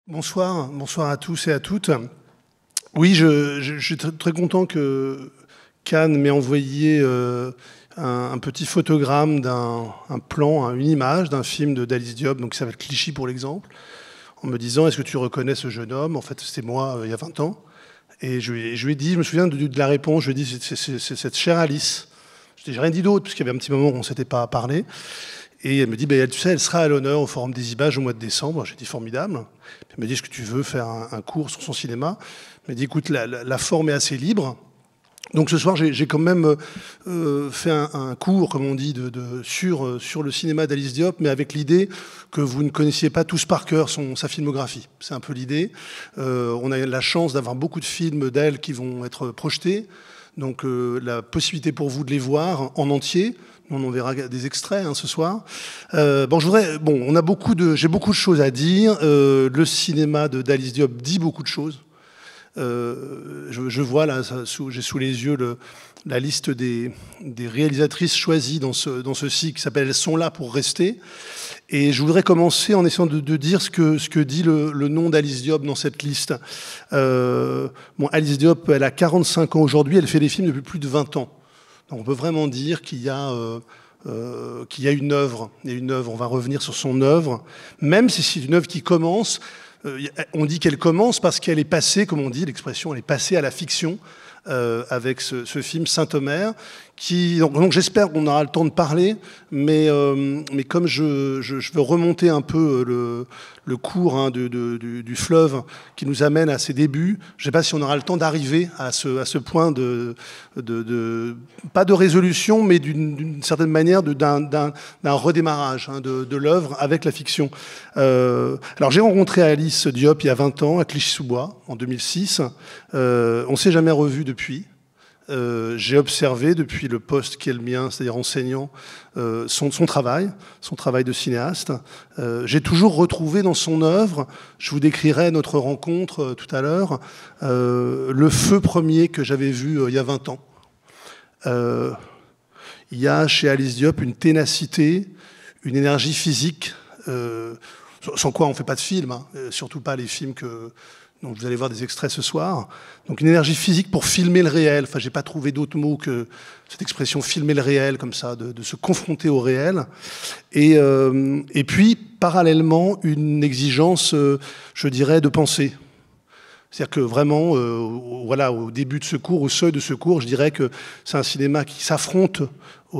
Bonsoir, bonsoir à tous et à toutes. Oui, je suis très content que Cannes m'ait envoyé un petit photogramme d'un plan, une image d'un film d'Alice Diop, donc qui s'appelle Clichy pour l'exemple, en me disant: est-ce que tu reconnais ce jeune homme? En fait, c'était moi il y a 20 ans. Et je lui ai dit, je me souviens de la réponse, je lui ai dit: c'est cette chère Alice. J'ai rien dit d'autre, parce qu'il y avait un petit moment où on ne s'était pas parlé. Et elle me dit: tu sais, elle sera à l'honneur au Forum des Images au mois de décembre. J'ai dit: formidable. Elle me dit: est-ce que tu veux faire un cours sur son cinéma? Elle m'a dit: écoute, la forme est assez libre. Donc ce soir, j'ai quand même fait un cours, comme on dit, sur le cinéma d'Alice Diop, mais avec l'idée que vous ne connaissiez pas tous par cœur sa filmographie. C'est un peu l'idée. On a la chance d'avoir beaucoup de films d'elle qui vont être projetés. Donc la possibilité pour vous de les voir en entier. On en verra des extraits ce soir. J'ai beaucoup de choses à dire. Le cinéma d'Alice Diop dit beaucoup de choses. Je vois là, j'ai sous les yeux la liste des réalisatrices choisies dans ce cycle qui s'appelle « Elles sont là pour rester ». Et je voudrais commencer en essayant de dire ce que dit le nom d'Alice Diop dans cette liste. Alice Diop, elle a 45 ans aujourd'hui, elle fait des films depuis plus de 20 ans. Donc on peut vraiment dire qu'il y a une œuvre. Il y a une œuvre, on va revenir sur son œuvre, même si c'est une œuvre qui commence. On dit qu'elle commence parce qu'elle est passée, comme on dit, l'expression, elle est passée à la fiction avec ce film Saint-Omer. Donc j'espère qu'on aura le temps de parler, mais comme je veux remonter un peu le cours du fleuve qui nous amène à ses débuts, je ne sais pas si on aura le temps d'arriver à ce point pas de résolution, mais d'une certaine manière d'un redémarrage de l'œuvre avec la fiction. Alors j'ai rencontré Alice Diop il y a 20 ans à Clichy-sous-Bois, en 2006. On ne s'est jamais revu depuis. J'ai observé depuis le poste qui est le mien, c'est-à-dire enseignant, son travail de cinéaste. J'ai toujours retrouvé dans son œuvre, je vous décrirai notre rencontre tout à l'heure, le feu premier que j'avais vu il y a 20 ans. Il y a chez Alice Diop une ténacité, une énergie physique, sans quoi on ne fait pas de film, surtout pas les films donc vous allez voir des extraits ce soir. Donc une énergie physique pour filmer le réel. Enfin, j'ai pas trouvé d'autre mot que cette expression filmer le réel, comme ça, de se confronter au réel. Et puis, parallèlement, une exigence, je dirais, de pensée. C'est-à-dire que vraiment, au début de ce cours, au seuil de ce cours, je dirais que c'est un cinéma qui s'affronte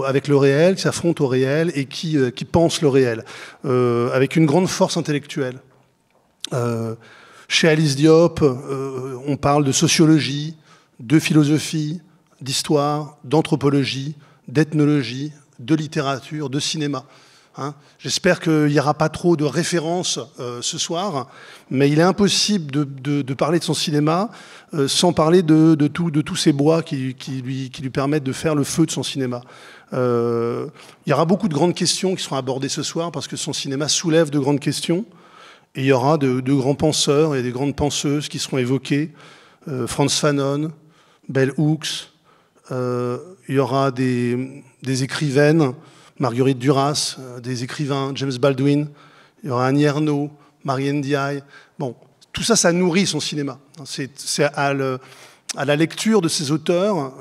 avec le réel, qui s'affronte au réel et qui pense le réel, avec une grande force intellectuelle. Chez Alice Diop, on parle de sociologie, de philosophie, d'histoire, d'anthropologie, d'ethnologie, de littérature, de cinéma. J'espère qu'il n'y aura pas trop de références ce soir, mais il est impossible de parler de son cinéma sans parler de tous ces bois qui lui permettent de faire le feu de son cinéma. Il y aura beaucoup de grandes questions qui seront abordées ce soir parce que son cinéma soulève de grandes questions. Et il y aura de grands penseurs et des grandes penseuses qui seront évoqués. Frantz Fanon, Bell Hooks. Il y aura des écrivaines, Marguerite Duras, des écrivains, James Baldwin. Il y aura Annie Ernaux, Marianne Ndiaye. Bon, tout ça, ça nourrit son cinéma. C'est à la lecture de ces auteurs,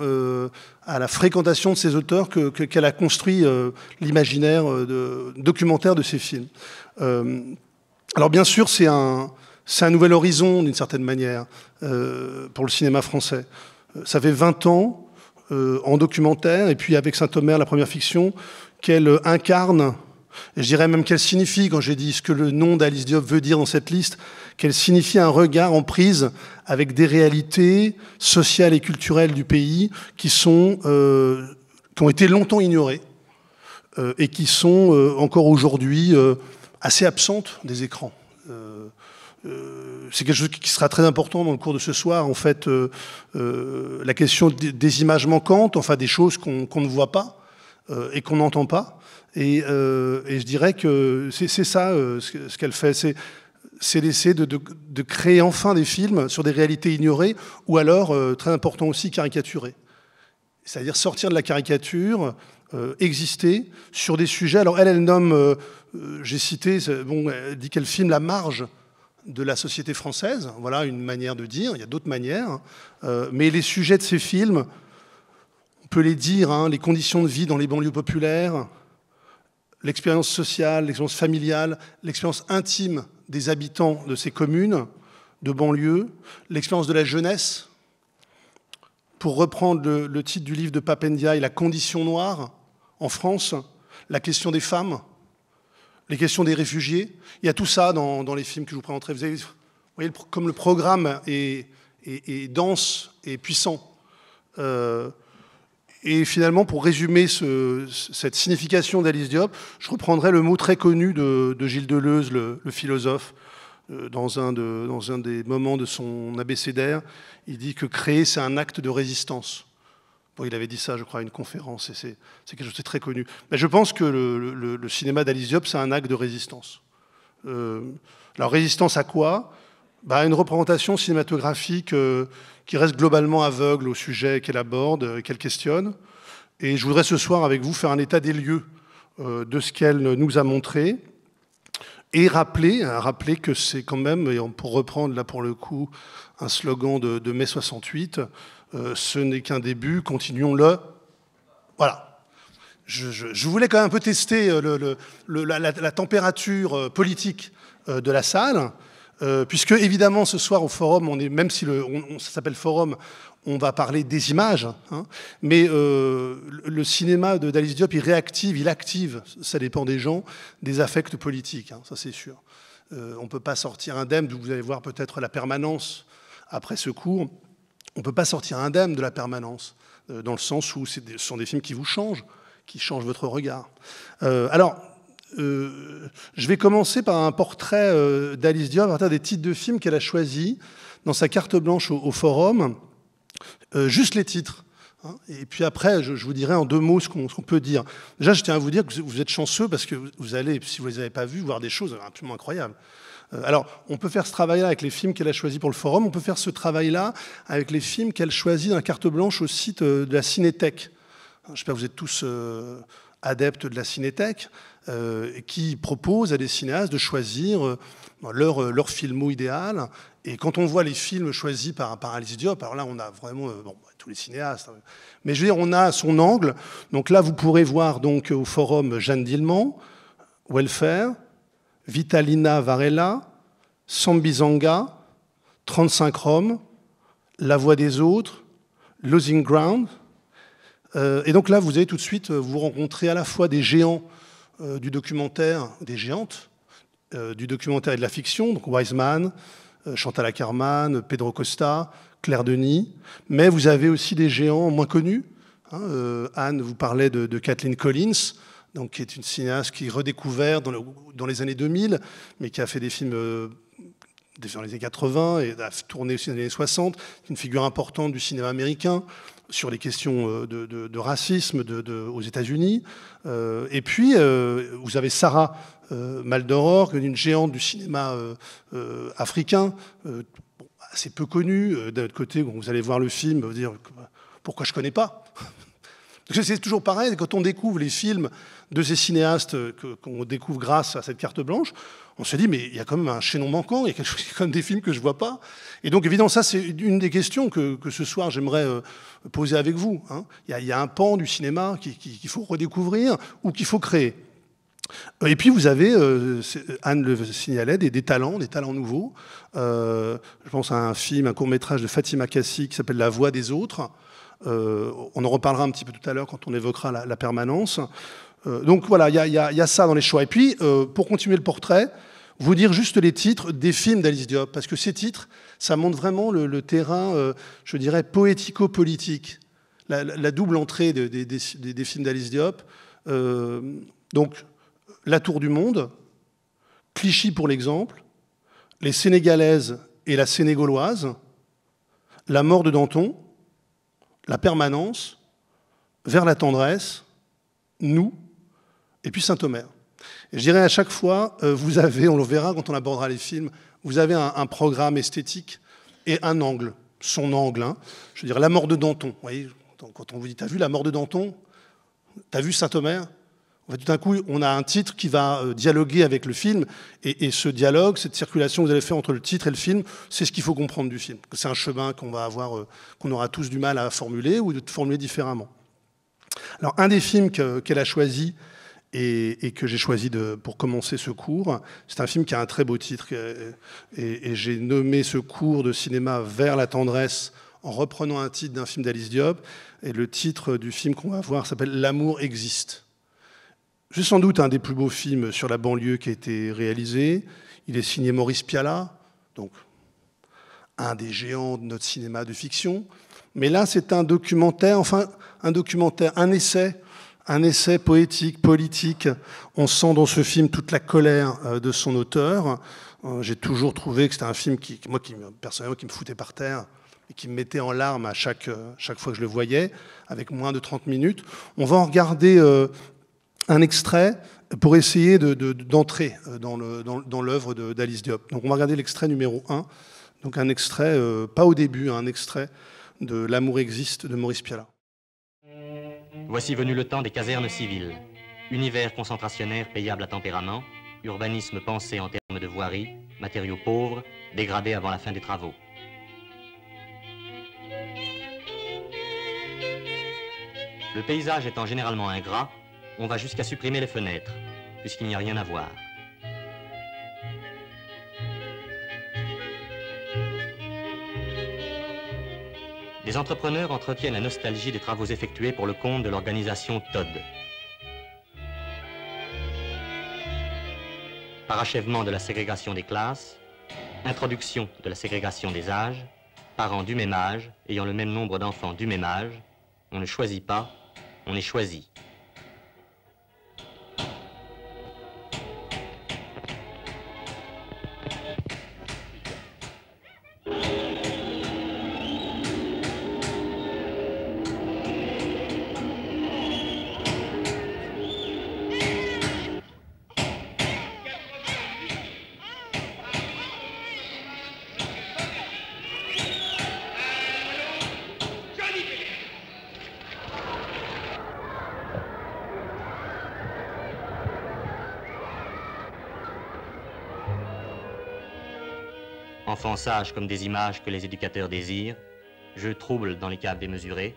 à la fréquentation de ces auteurs qu'elle a construit l'imaginaire documentaire de ses films. Alors bien sûr, c'est un nouvel horizon, d'une certaine manière, pour le cinéma français. Ça fait 20 ans, en documentaire, et puis avec Saint-Omer, la première fiction, qu'elle incarne, et je dirais même qu'elle signifie, quand j'ai dit ce que le nom d'Alice Diop veut dire dans cette liste, qu'elle signifie un regard en prise avec des réalités sociales et culturelles du pays qui ont été longtemps ignorées, et qui sont encore aujourd'hui assez absente des écrans. C'est quelque chose qui sera très important dans le cours de ce soir. En fait, la question des images manquantes, enfin des choses qu'on ne voit pas et qu'on n'entend pas. Et je dirais que c'est ça ce qu'elle fait. C'est d'essayer de créer enfin des films sur des réalités ignorées ou alors, très important aussi, caricaturées. C'est-à-dire sortir de la caricature, exister sur des sujets. Alors elle nomme, j'ai cité, elle dit qu'elle filme la marge de la société française. Voilà une manière de dire, il y a d'autres manières. Mais les sujets de ces films, on peut les dire, hein, les conditions de vie dans les banlieues populaires, l'expérience sociale, l'expérience familiale, l'expérience intime des habitants de ces communes, de banlieue, l'expérience de la jeunesse. Pour reprendre le titre du livre de Papendiaï, La condition noire en France, la question des femmes, les questions des réfugiés. Il y a tout ça dans les films que je vous présenterai. Vous voyez comme le programme est dense et puissant. Et finalement, pour résumer cette signification d'Alice Diop, je reprendrai le mot très connu de Gilles Deleuze, le philosophe, dans un des moments de son abécédaire. Il dit que créer, c'est un acte de résistance. Bon, il avait dit ça, je crois, à une conférence, et c'est quelque chose de très connu. Mais je pense que le cinéma d'Alice Diop, c'est un acte de résistance. Alors, résistance à quoi ? Une représentation cinématographique qui reste globalement aveugle au sujet qu'elle aborde, qu'elle questionne. Et je voudrais ce soir, avec vous, faire un état des lieux de ce qu'elle nous a montré, et rappeler que c'est quand même, et pour reprendre là pour le coup un slogan de mai 68, ce n'est qu'un début, continuons-le. Voilà. Je voulais quand même un peu tester la température politique de la salle, puisque évidemment ce soir au forum, même si ça s'appelle forum, on va parler des images, hein, mais le cinéma d'Alice Diop, il active, ça dépend des gens, des affects politiques, hein, ça c'est sûr. On ne peut pas sortir indemne, vous allez voir peut-être la permanence après ce cours, on ne peut pas sortir indemne de la permanence, dans le sens où ce sont des films qui vous changent, qui changent votre regard. Je vais commencer par un portrait d'Alice Diop à partir des titres de films qu'elle a choisis dans sa carte blanche au forum, juste les titres. Hein, et puis après, je vous dirai en 2 mots ce qu'on peut dire. Déjà, je tiens à vous dire que vous êtes chanceux parce que vous allez, si vous ne les avez pas vus, voir des choses absolument incroyables. Alors, on peut faire ce travail-là avec les films qu'elle a choisis pour le forum, on peut faire ce travail-là avec les films qu'elle choisit dans la carte blanche au site de la Cinétech. J'espère que vous êtes tous adeptes de la Cinétech, qui propose à des cinéastes de choisir leur filmo idéal. Et quand on voit les films choisis par Alice Diop, alors là, on a vraiment tous les cinéastes. Mais je veux dire, on a son angle. Donc là, vous pourrez voir donc, au forum Jeanne Dielman, Welfare, Vitalina Varela, Sambizanga, 35 Roms, La Voix des autres, Losing Ground. Et donc là, vous allez tout de suite vous rencontrer à la fois des géants du documentaire, des géantes du documentaire et de la fiction, donc Wiseman, Chantal Akerman, Pedro Costa, Claire Denis, mais vous avez aussi des géants moins connus. Hein, Anne vous parlait de Kathleen Collins, donc, qui est une cinéaste qui est redécouverte dans les années 2000, mais qui a fait des films dans les années 80 et a tourné aussi dans les années 60. C'est une figure importante du cinéma américain sur les questions de racisme aux États-Unis. Et puis, vous avez Sarah Maldoror, une géante du cinéma africain, assez peu connue. D'un autre côté, vous allez voir le film, vous dire pourquoi je ne connais pas. C'est toujours pareil, quand on découvre les films de ces cinéastes qu'on découvre grâce à cette carte blanche, on se dit, mais il y a quand même un chaînon manquant, il y a quand même des films que je ne vois pas. Et donc, évidemment, ça, c'est une des questions que ce soir, j'aimerais poser avec vous. Hein. Il y a un pan du cinéma qu'il faut redécouvrir ou qu'il faut créer. Et puis, vous avez, Anne le signalait, des talents nouveaux. Je pense à un film, un court-métrage de Fatima Kassi qui s'appelle La Voix des autres. On en reparlera un petit peu tout à l'heure quand on évoquera la permanence. Donc voilà, il y a ça dans les choix. Et puis, pour continuer le portrait, vous dire juste les titres des films d'Alice Diop, parce que ces titres, ça montre vraiment le terrain, je dirais, poético-politique, la double entrée des films d'Alice Diop. Donc, La Tour du Monde, Clichy pour l'exemple, Les Sénégalaises et la Sénégauloise, La Mort de Danton, La Permanence, Vers la tendresse, Nous, et puis Saint-Omer. Et je dirais à chaque fois, vous avez, on le verra quand on abordera les films, vous avez un programme esthétique et un angle, son angle. Hein. Je veux dire, La Mort de Danton. Vous voyez, quand on vous dit, t'as vu La Mort de Danton? T'as vu Saint-Omer? En fait, tout d'un coup, on a un titre qui va dialoguer avec le film, et ce dialogue, cette circulation que vous allez faire entre le titre et le film, c'est ce qu'il faut comprendre du film. C'est un chemin qu'on va avoir, qu'on aura tous du mal à formuler ou de formuler différemment. Alors, un des films qu'elle a choisi et que j'ai choisi pour commencer ce cours, c'est un film qui a un très beau titre, et j'ai nommé ce cours de cinéma Vers la tendresse en reprenant un titre d'un film d'Alice Diop, et le titre du film qu'on va voir s'appelle « L'amour existe ». C'est sans doute un des plus beaux films sur la banlieue qui a été réalisé. Il est signé Maurice Pialat, donc un des géants de notre cinéma de fiction. Mais là, c'est un documentaire, un essai poétique, politique. On sent dans ce film toute la colère de son auteur. J'ai toujours trouvé que c'était un film personnellement, qui me foutait par terre et qui me mettait en larmes à chaque fois que je le voyais, avec moins de 30 minutes. On va en regarder un extrait pour essayer d'entrer dans l'œuvre d'Alice Diop. Donc on va regarder l'extrait numéro 1, donc un extrait, pas au début, un extrait de L'amour existe de Maurice Pialat. Voici venu le temps des casernes civiles. Univers concentrationnaire payable à tempérament, urbanisme pensé en termes de voirie, matériaux pauvres, dégradés avant la fin des travaux. Le paysage étant généralement ingrat, on va jusqu'à supprimer les fenêtres, puisqu'il n'y a rien à voir. Les entrepreneurs entretiennent la nostalgie des travaux effectués pour le compte de l'organisation TOD. Parachèvement de la ségrégation des classes, introduction de la ségrégation des âges, parents du même âge, ayant le même nombre d'enfants du même âge, on ne choisit pas, on est choisi. Enfants sages comme des images que les éducateurs désirent, jeux troubles dans les caves démesurées.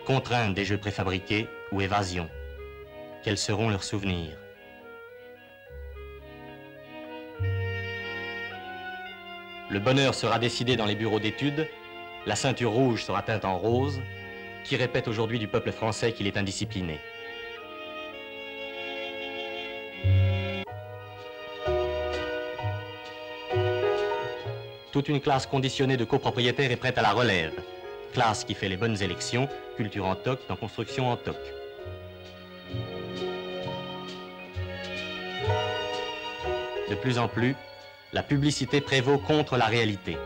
Contrainte des jeux préfabriqués ou évasion. Quels seront leurs souvenirs? Le bonheur sera décidé dans les bureaux d'études. La ceinture rouge sera teinte en rose, qui répète aujourd'hui du peuple français qu'il est indiscipliné. Toute une classe conditionnée de copropriétaires est prête à la relève. Classe qui fait les bonnes élections, culture en toc, dans construction en toc. De plus en plus, la publicité prévaut contre la réalité.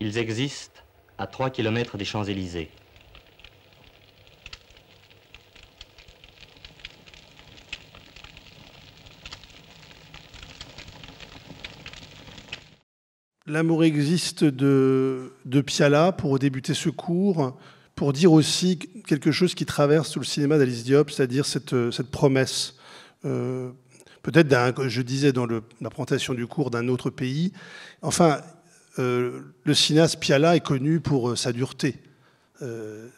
Ils existent à 3 kilomètres des Champs-Élysées. L'amour existe de Pialat pour débuter ce cours, pour dire aussi quelque chose qui traverse tout le cinéma d'Alice Diop, c'est-à-dire cette promesse, peut-être, je disais dans la présentation du cours, d'un autre pays. Enfin, le cinéaste Pialat est connu pour sa dureté.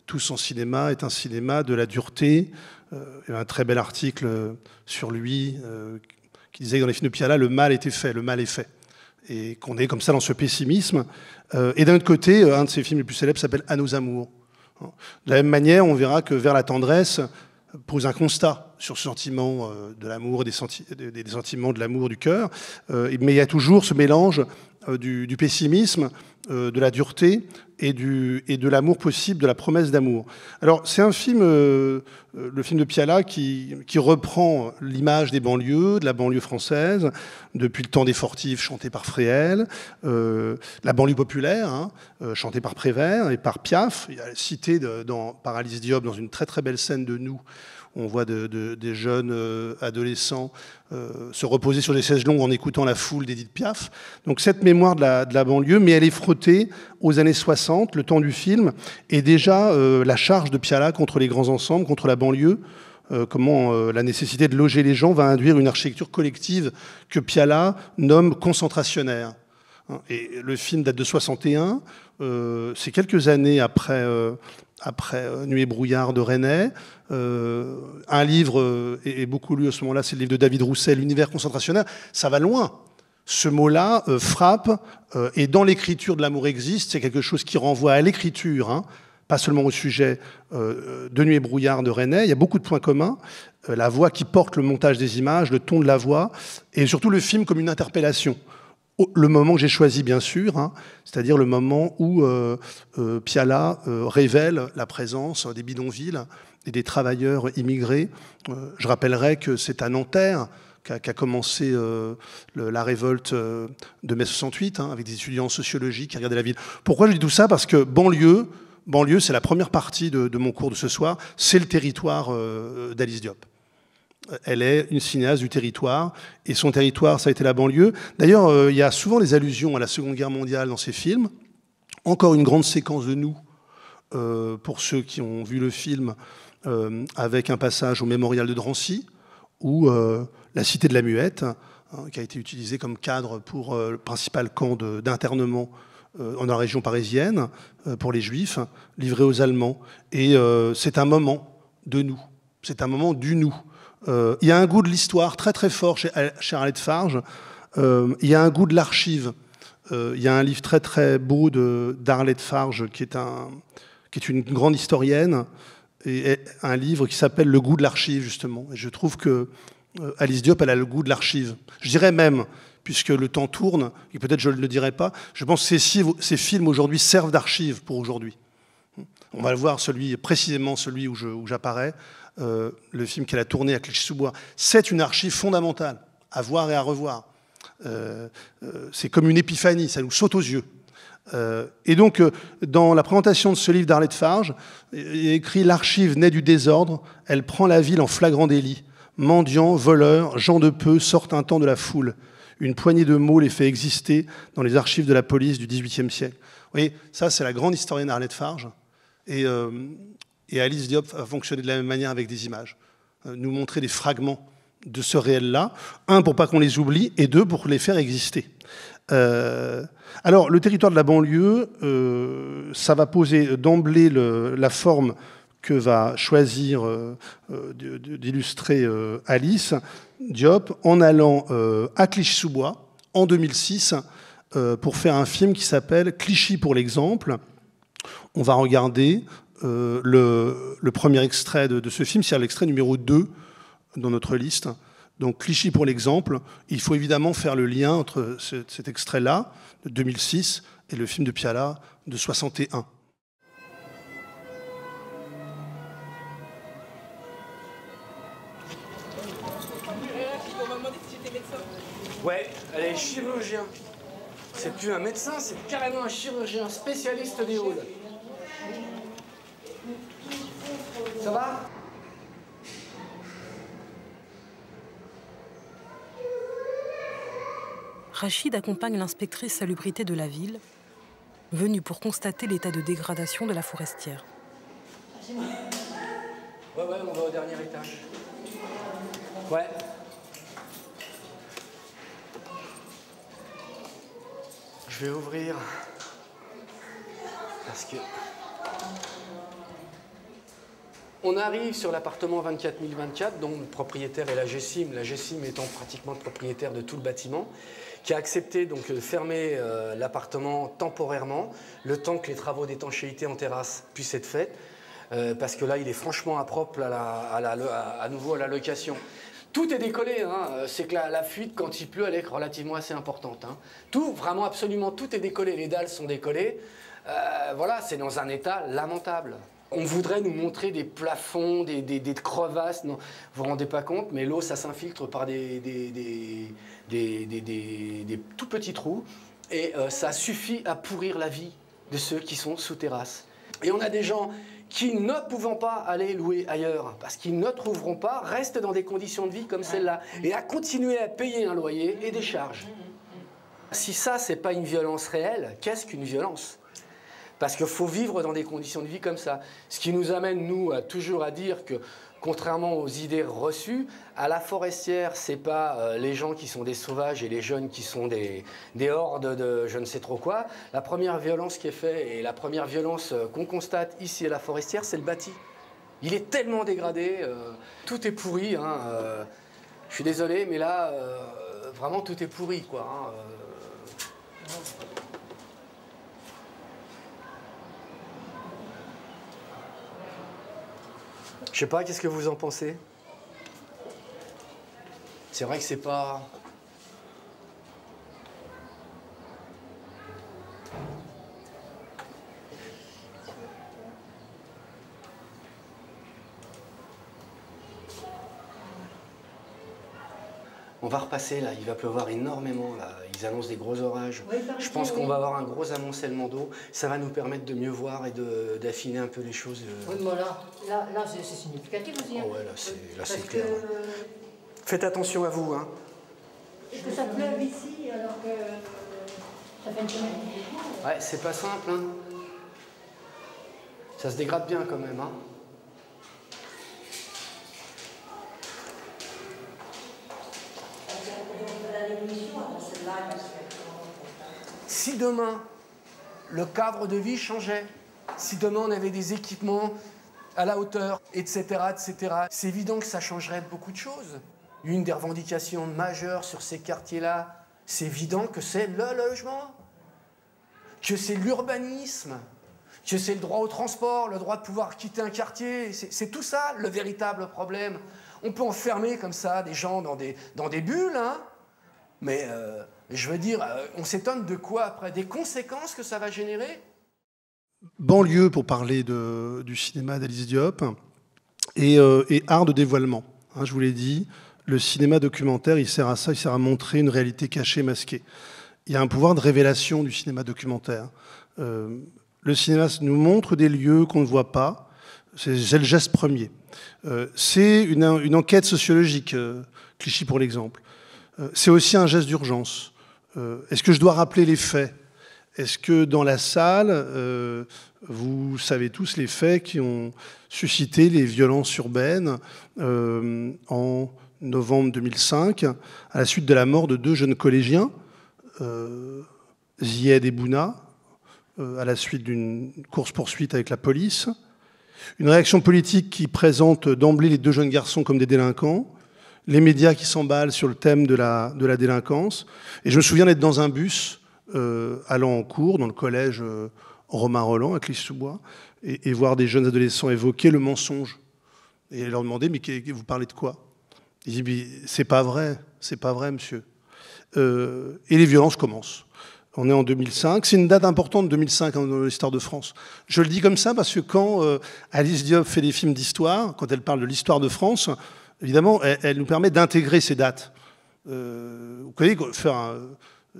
tout son cinéma est un cinéma de la dureté. Il y a un très bel article sur lui qui disait que dans les films de Piala, le mal était fait, le mal est fait. Et qu'on est comme ça dans ce pessimisme. Et d'un autre côté, un de ses films les plus célèbres s'appelle « À nos amours ». De la même manière, on verra que Vers la tendresse pose un constat sur ce sentiment de l'amour, des sentiments de l'amour du cœur. Mais il y a toujours ce mélange du pessimisme, de la dureté et de l'amour possible, de la promesse d'amour. Alors, c'est un film, le film de Piala, qui reprend l'image des banlieues, de la banlieue française, depuis le temps des Fortifs, chanté par Fréhel, la banlieue populaire, hein, chantée par Prévert et par Piaf. Il y a cité par Alice Diop dans une très très belle scène de Nous. On voit des jeunes adolescents se reposer sur des chaises longues en écoutant la foule d'Édith Piaf. Donc cette mémoire de la banlieue, mais elle est frottée aux années 60, le temps du film, et déjà la charge de Piala contre les grands ensembles, contre la banlieue, comment la nécessité de loger les gens va induire une architecture collective que Piala nomme concentrationnaire. Et le film date de 61, c'est quelques années après Nuit et brouillard de Resnais. Un livre est beaucoup lu à ce moment-là, c'est le livre de David Roussel, L'univers concentrationnaire. Ça va loin. Ce mot-là frappe, et dans l'écriture de l'amour existe, c'est quelque chose qui renvoie à l'écriture, hein, pas seulement au sujet de Nuit et brouillard de Resnais. Il y a beaucoup de points communs. La voix qui porte le montage des images, le ton de la voix, et surtout le film comme une interpellation. Le moment que j'ai choisi, bien sûr, hein, c'est-à-dire le moment où Piala révèle la présence des bidonvilles et des travailleurs immigrés. Je rappellerai que c'est à Nanterre qu'a commencé la révolte de mai 68, hein, avec des étudiants en sociologie qui regardaient la ville. Pourquoi je dis tout ça? Parce que banlieue, c'est la première partie de mon cours de ce soir, c'est le territoire d'Alice Diop. Elle est une cinéaste du territoire, et son territoire, ça a été la banlieue. D'ailleurs, il y a souvent des allusions à la Seconde Guerre mondiale dans ces films. Encore une grande séquence de Nous, pour ceux qui ont vu le film, avec un passage au mémorial de Drancy, où la cité de la Muette, hein, qui a été utilisée comme cadre pour le principal camp d'internement dans la région parisienne, pour les Juifs, livré aux Allemands. Et c'est un moment de nous, c'est un moment du nous. Il y a un goût de l'histoire très très fort chez Arlette Farge. Il y a un goût de l'archive. Il y a un livre très très beau d'Arlette Farge qui est une grande historienne, et un livre qui s'appelle Le goût de l'archive, justement. Et je trouve que Alice Diop, elle a le goût de l'archive. Je dirais même, puisque le temps tourne, et peut-être je ne le dirai pas, je pense que ces films aujourd'hui servent d'archive pour aujourd'hui. On va le voir, précisément celui où j'apparais, le film qu'elle a tourné à Clichy-sous-Bois. C'est une archive fondamentale à voir et à revoir. C'est comme une épiphanie, ça nous saute aux yeux. Et donc, dans la présentation de ce livre d'Arlette Farge, il est écrit « L'archive naît du désordre, elle prend la ville en flagrant délit. Mendiants, voleurs, gens de peu sortent un temps de la foule. Une poignée de mots les fait exister dans les archives de la police du XVIIIe siècle. » Vous voyez, ça, c'est la grande historienne Arlette Farge. Et Alice Diop a fonctionné de la même manière avec des images. Nous montrer des fragments de ce réel-là. Un, pour pas qu'on les oublie, et deux, pour les faire exister. Alors, le territoire de la banlieue, ça va poser d'emblée la forme que va choisir d'illustrer Alice Diop en allant à Clichy-sous-Bois en 2006 pour faire un film qui s'appelle Clichy pour l'exemple. On va regarder le premier extrait de ce film, c'est l'extrait numéro 2 dans notre liste. Donc Clichy pour l'exemple. Il faut évidemment faire le lien entre cet extrait-là, de 2006, et le film de Piala de 61. Ouais, elle est chirurgien. C'est plus un médecin, c'est carrément un chirurgien spécialiste des halls. Ça va ? Rachid accompagne l'inspectrice salubrité de la ville, venue pour constater l'état de dégradation de la forestière. Ouais, on va au dernier étage. Ouais. Je vais ouvrir. Parce que On arrive sur l'appartement 24 024, dont le propriétaire est la GESIM étant pratiquement le propriétaire de tout le bâtiment, qui a accepté donc de fermer l'appartement temporairement, le temps que les travaux d'étanchéité en terrasse puissent être faits, parce que là, il est franchement impropre à nouveau à la location. Tout est décollé, hein. C'est que la fuite, quand il pleut, elle est relativement assez importante. Hein. Tout, vraiment, absolument tout est décollé. Les dalles sont décollées. Voilà, c'est dans un état lamentable. On voudrait nous montrer des plafonds, des crevasses. Non, vous vous rendez pas compte, mais l'eau, ça s'infiltre par des tout petits trous. Et ça suffit à pourrir la vie de ceux qui sont sous terrasse. Et on a des gens qui, ne pouvant pas aller louer ailleurs, parce qu'ils ne trouveront pas, restent dans des conditions de vie comme celle-là, et à continuer à payer un loyer et des charges. Si ça, c'est pas une violence réelle, qu'est-ce qu'une violence ? Parce qu'il faut vivre dans des conditions de vie comme ça. Ce qui nous amène, nous, toujours à dire que, contrairement aux idées reçues, à la Forestière, c'est pas les gens qui sont des sauvages et les jeunes qui sont des hordes de je ne sais trop quoi. La première violence qui est faite et la première violence qu'on constate ici à la Forestière, c'est le bâti. Il est tellement dégradé, tout est pourri. Hein, je suis désolé, mais là, vraiment, tout est pourri, quoi. Hein, Je sais pas, qu'est-ce que vous en pensez? C'est vrai que c'est pas... On va repasser là, il va pleuvoir énormément là, ils annoncent des gros orages. Oui, je pense qu'on va avoir un gros amoncellement d'eau, ça va nous permettre de mieux voir et d'affiner un peu les choses. Oui, mais là c'est significatif aussi. Hein. Oh ouais, là c'est clair. Faites attention à vous. Hein. Est-ce que ça pleuve ici alors que ça fait une semaine? Ouais, c'est pas simple. Hein. Ça se dégrade bien quand même. Hein. Si demain, le cadre de vie changeait, si demain on avait des équipements à la hauteur, etc., c'est évident que ça changerait beaucoup de choses. Une des revendications majeures sur ces quartiers-là, c'est évident que c'est le logement, que c'est l'urbanisme, que c'est le droit au transport, le droit de pouvoir quitter un quartier. C'est tout ça le véritable problème. On peut enfermer comme ça des gens dans des bulles, hein, mais je veux dire, on s'étonne de quoi après? Des conséquences que ça va générer? Banlieue, pour parler du cinéma d'Alice Diop, et art de dévoilement. Hein, je vous l'ai dit, le cinéma documentaire, il sert à ça, il sert à montrer une réalité cachée, masquée. Il y a un pouvoir de révélation du cinéma documentaire. Le cinéma nous montre des lieux qu'on ne voit pas. C'est le geste premier. C'est une enquête sociologique, Clichy pour l'exemple. C'est aussi un geste d'urgence. Est-ce que je dois rappeler les faits? Est-ce que dans la salle, vous savez tous les faits qui ont suscité les violences urbaines en novembre 2005, à la suite de la mort de 2 jeunes collégiens, Zied et Bouna, à la suite d'une course-poursuite avec la police. Une réaction politique qui présente d'emblée les 2 jeunes garçons comme des délinquants, les médias qui s'emballent sur le thème de la délinquance. Et je me souviens d'être dans un bus allant en cours, dans le collège Romain Rolland, à Clichy-sous-Bois, et voir des jeunes adolescents évoquer le mensonge. Et leur demander, mais vous parlez de quoi? Ils disent, c'est pas vrai, monsieur. Et les violences commencent. On est en 2005. C'est une date importante, 2005, dans l'histoire de France. Je le dis comme ça parce que quand Alice Diop fait des films d'histoire, quand elle parle de l'histoire de France, évidemment, elle nous permet d'intégrer ces dates. Vous connaissez,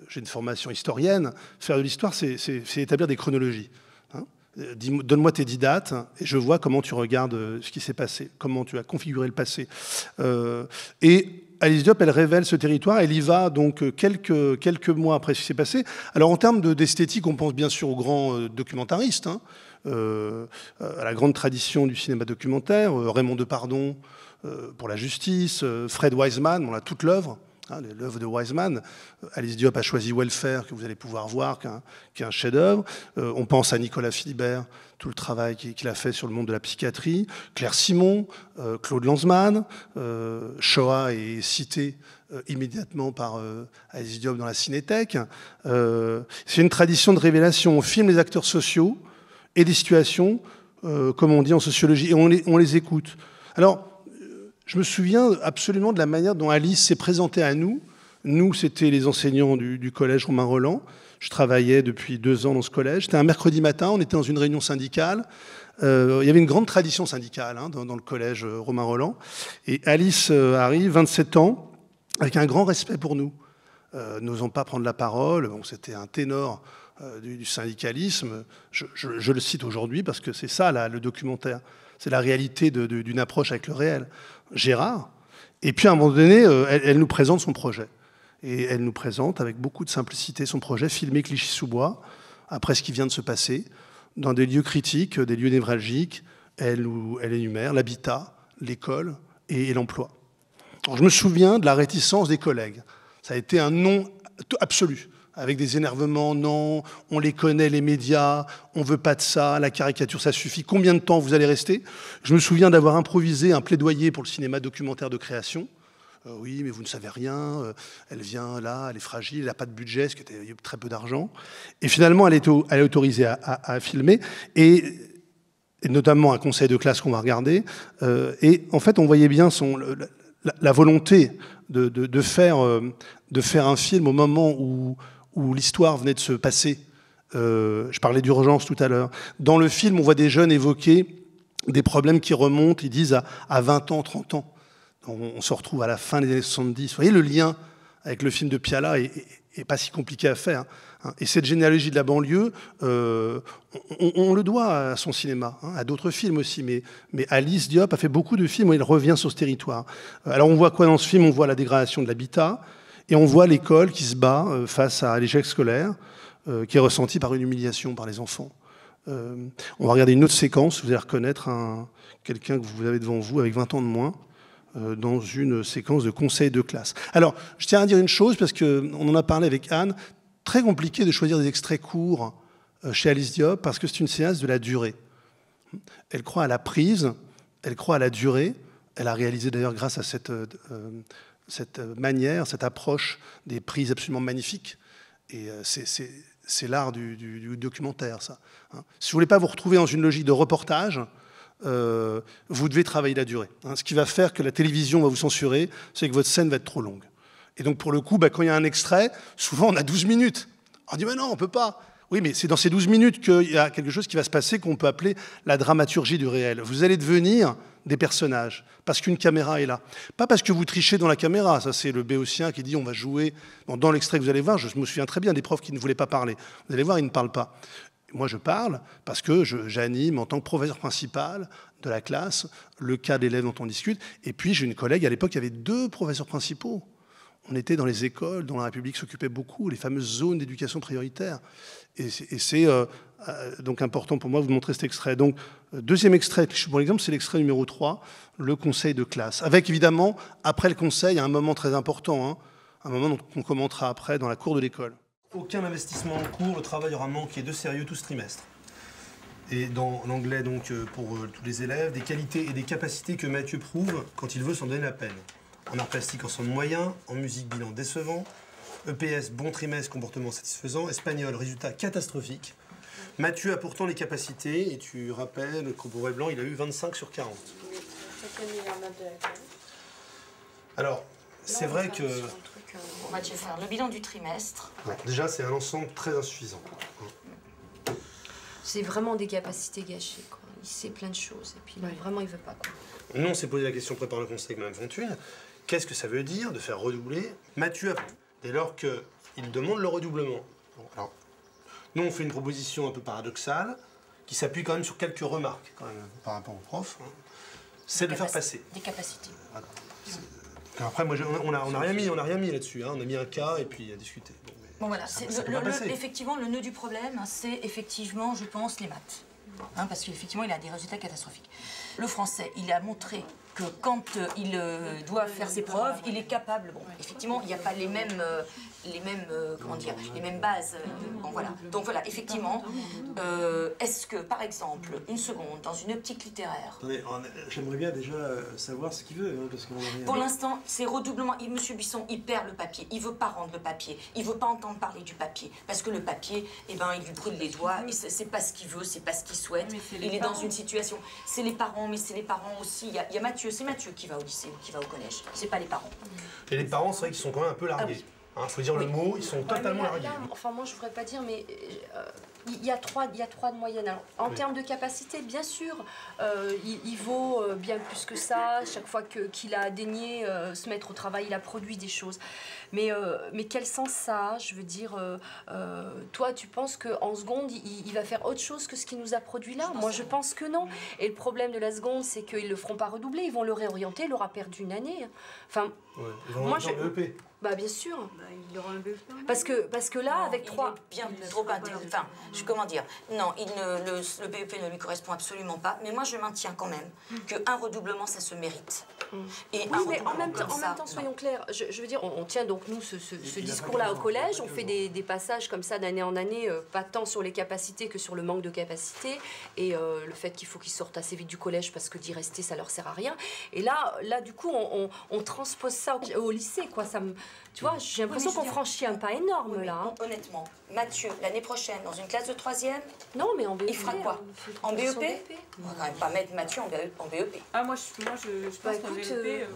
j'ai une formation historienne, faire de l'histoire, c'est établir des chronologies. Hein. Donne-moi tes 10 dates et je vois comment tu regardes ce qui s'est passé, comment tu as configuré le passé. Et Alice Diop, elle révèle ce territoire, elle y va donc quelques mois après ce qui s'est passé. Alors en termes d'esthétique, on pense bien sûr aux grands documentaristes, hein, à la grande tradition du cinéma documentaire, Raymond Depardon pour La Justice, Fred Wiseman, on a toute l'œuvre, hein, l'œuvre de Wiseman. Alice Diop a choisi Welfare, que vous allez pouvoir voir, qui est un chef-d'œuvre. On pense à Nicolas Philibert, tout le travail qu'il a fait sur le monde de la psychiatrie. Claire Simon, Claude Lanzmann. Shoah est cité immédiatement par Alice Diop dans la Cinétèque. C'est une tradition de révélation. On filme les acteurs sociaux et des situations, comme on dit en sociologie, et on les écoute. Alors, je me souviens absolument de la manière dont Alice s'est présentée à nous. Nous, c'était les enseignants du collège Romain Rolland. Je travaillais depuis 2 ans dans ce collège. C'était un mercredi matin, on était dans une réunion syndicale. Il y avait une grande tradition syndicale hein, dans le collège Romain Rolland. Et Alice arrive, 27 ans, avec un grand respect pour nous, n'osant pas prendre la parole. Bon, c'était un ténor du syndicalisme. Je le cite aujourd'hui parce que c'est ça, là, le documentaire. C'est la réalité d'une approche avec le réel. Gérard. Et puis, à un moment donné, elle nous présente son projet. Et elle nous présente, avec beaucoup de simplicité, son projet, filmer Clichy-sous-Bois, après ce qui vient de se passer, dans des lieux critiques, des lieux névralgiques. Elle énumère l'habitat, l'école et l'emploi. Alors, je me souviens de la réticence des collègues. Ça a été un non absolu, avec des énervements, non, on les connaît, les médias, on veut pas de ça, la caricature, ça suffit. Combien de temps vous allez rester? Je me souviens d'avoir improvisé un plaidoyer pour le cinéma documentaire de création. Oui, mais vous ne savez rien, elle vient là, elle est fragile, elle n'a pas de budget, parce qu'il y a très peu d'argent. Et finalement, elle est autorisée à filmer, et notamment un conseil de classe qu'on va regarder. Et en fait, on voyait bien la volonté de faire un film au moment où l'histoire venait de se passer. Je parlais d'urgence tout à l'heure. Dans le film, on voit des jeunes évoquer des problèmes qui remontent, ils disent, à 20 ans, 30 ans. On se retrouve à la fin des années 70. Vous voyez, le lien avec le film de Piala est pas si compliqué à faire. Hein. Et cette généalogie de la banlieue, on le doit à son cinéma, hein, à d'autres films aussi. Mais Alice Diop a fait beaucoup de films où il revient sur ce territoire. Alors on voit quoi dans ce film? On voit la dégradation de l'habitat et on voit l'école qui se bat face à l'échec scolaire, qui est ressenti par une humiliation par les enfants. On va regarder une autre séquence, vous allez reconnaître quelqu'un que vous avez devant vous avec 20 ans de moins, dans une séquence de conseil de classe. Alors, je tiens à dire une chose, parce qu'on en a parlé avec Anne, très compliqué de choisir des extraits courts chez Alice Diop, parce que c'est une séance de la durée. Elle croit à la prise, elle croit à la durée, elle a réalisé d'ailleurs grâce à cette manière, cette approche des prises absolument magnifiques, et c'est l'art du documentaire, ça. Hein. Si vous ne voulez pas vous retrouver dans une logique de reportage, vous devez travailler la durée. Hein. Ce qui va faire que la télévision va vous censurer, c'est que votre scène va être trop longue. Et donc, pour le coup, quand il y a un extrait, souvent, on a 12 minutes. On dit, mais non, on ne peut pas. Oui, mais c'est dans ces 12 minutes qu'il y a quelque chose qui va se passer qu'on peut appeler la dramaturgie du réel. Vous allez devenir des personnages, parce qu'une caméra est là. Pas parce que vous trichez dans la caméra. Ça, c'est le béotien qui dit, on va jouer. Dans l'extrait que vous allez voir, je me souviens très bien des profs qui ne voulaient pas parler. Vous allez voir, ils ne parlent pas. Moi, je parle parce que j'anime en tant que professeur principal de la classe le cas d'élèves dont on discute. Et puis, j'ai une collègue, à l'époque, il y avait 2 professeurs principaux. On était dans les écoles dont la République s'occupait beaucoup, les fameuses zones d'éducation prioritaire. Et c'est donc important pour moi de vous montrer cet extrait. Donc, deuxième extrait, pour l'exemple, c'est l'extrait numéro 3, le conseil de classe. Avec, évidemment, après le conseil, un moment très important, hein, un moment qu'on commentera après dans la cour de l'école. Aucun investissement en cours, le travail aura manqué de sérieux tout ce trimestre. Et dans l'anglais, donc, pour tous les élèves, des qualités et des capacités que Mathieu prouve quand il veut s'en donner la peine. En art plastique, ensemble moyen, en musique, bilan décevant, EPS, bon trimestre, comportement satisfaisant, espagnol, résultat catastrophique. Mathieu a pourtant les capacités, et tu rappelles qu'au Brevet Blanc, il a eu 25 sur 40. Alors, c'est vrai que... On va faire le bilan du trimestre. Ouais, déjà, c'est un ensemble très insuffisant. C'est vraiment des capacités gâchées, quoi. Il sait plein de choses, et puis là, vraiment, il veut pas, quoi. Nous, on s'est posé la question, prépare le conseil avec Mme Fontuine. Qu'est-ce que ça veut dire de faire redoubler? Mathieu, dès lors qu'il demande le redoublement. Alors, nous, on fait une proposition un peu paradoxale, qui s'appuie quand même sur quelques remarques, quand même, par rapport au prof. Hein. C'est de le faire passer. Des capacités. Voilà. Après, moi, on n'a rien mis là-dessus. Hein. On a mis un cas et puis à discuter. Bon voilà, effectivement, le nœud du problème, c'est effectivement, je pense, les maths. Hein, parce qu'effectivement, il a des résultats catastrophiques. Le français, il a montré que quand il doit faire ses preuves, il est capable. Bon, effectivement, il n'y a pas les mêmes comment dire, les mêmes bases. Bon, voilà. Donc voilà, effectivement, est-ce que, par exemple, une seconde, dans une optique littéraire... Attendez, j'aimerais bien déjà savoir ce qu'il veut, hein, parce qu'on a rien... Pour l'instant, c'est redoublement. Monsieur Buisson, il perd le papier. Il ne veut pas rendre le papier. Il ne veut pas entendre parler du papier. Parce que le papier, eh ben, il lui brûle les doigts. Et c'est pas ce qu'il veut, c'est pas ce qu'il souhaite. Il est dans une situation... C'est les parents, mais c'est les parents aussi. Il y a Mathieu, c'est Mathieu qui va au lycée, qui va au collège. C'est pas les parents. Et les parents, c'est vrai qu'ils sont quand même un peu largués. Ah oui. Hein, faut dire le mot, ils sont totalement largués. Enfin, moi, je ne voudrais pas dire, mais il y a trois de moyenne. Alors, en termes de capacité, bien sûr, il vaut bien plus que ça. Chaque fois qu'il a daigné se mettre au travail, il a produit des choses. Mais quel sens ça a? Je veux dire, toi, tu penses qu'en seconde, il va faire autre chose que ce qu'il nous a produit là? Moi, je pense que non. Et le problème de la seconde, c'est qu'ils ne le feront pas redoubler. Ils vont le réorienter. Il aura perdu une année. Enfin, ouais. Ils vont moi, le EP. Bah bien sûr. Bah, il aura un BEP. Parce que là, non, avec trois... bien trop enfin, comment dire, non, le BEP ne lui correspond absolument pas, mais moi je maintiens quand même qu'un redoublement, ça se mérite. Et oui, mais en même temps, soyons clairs, je veux dire, on tient donc nous ce discours-là au collège, on fait des passages comme ça d'année en année, pas tant sur les capacités que sur le manque de capacités, et le fait qu'il faut qu'ils sortent assez vite du collège parce que d'y rester, ça leur sert à rien. Et là du coup, on transpose ça au lycée, quoi. Tu vois, j'ai l'impression qu'on franchit un pas énorme, oui, là. Hein. Honnêtement, Mathieu, l'année prochaine, dans une classe de 3e, non, mais en BEP, il fera quoi? En BEP? On va quand même pas mettre Mathieu en BEP. Ah, moi, je pense qu'en BEP...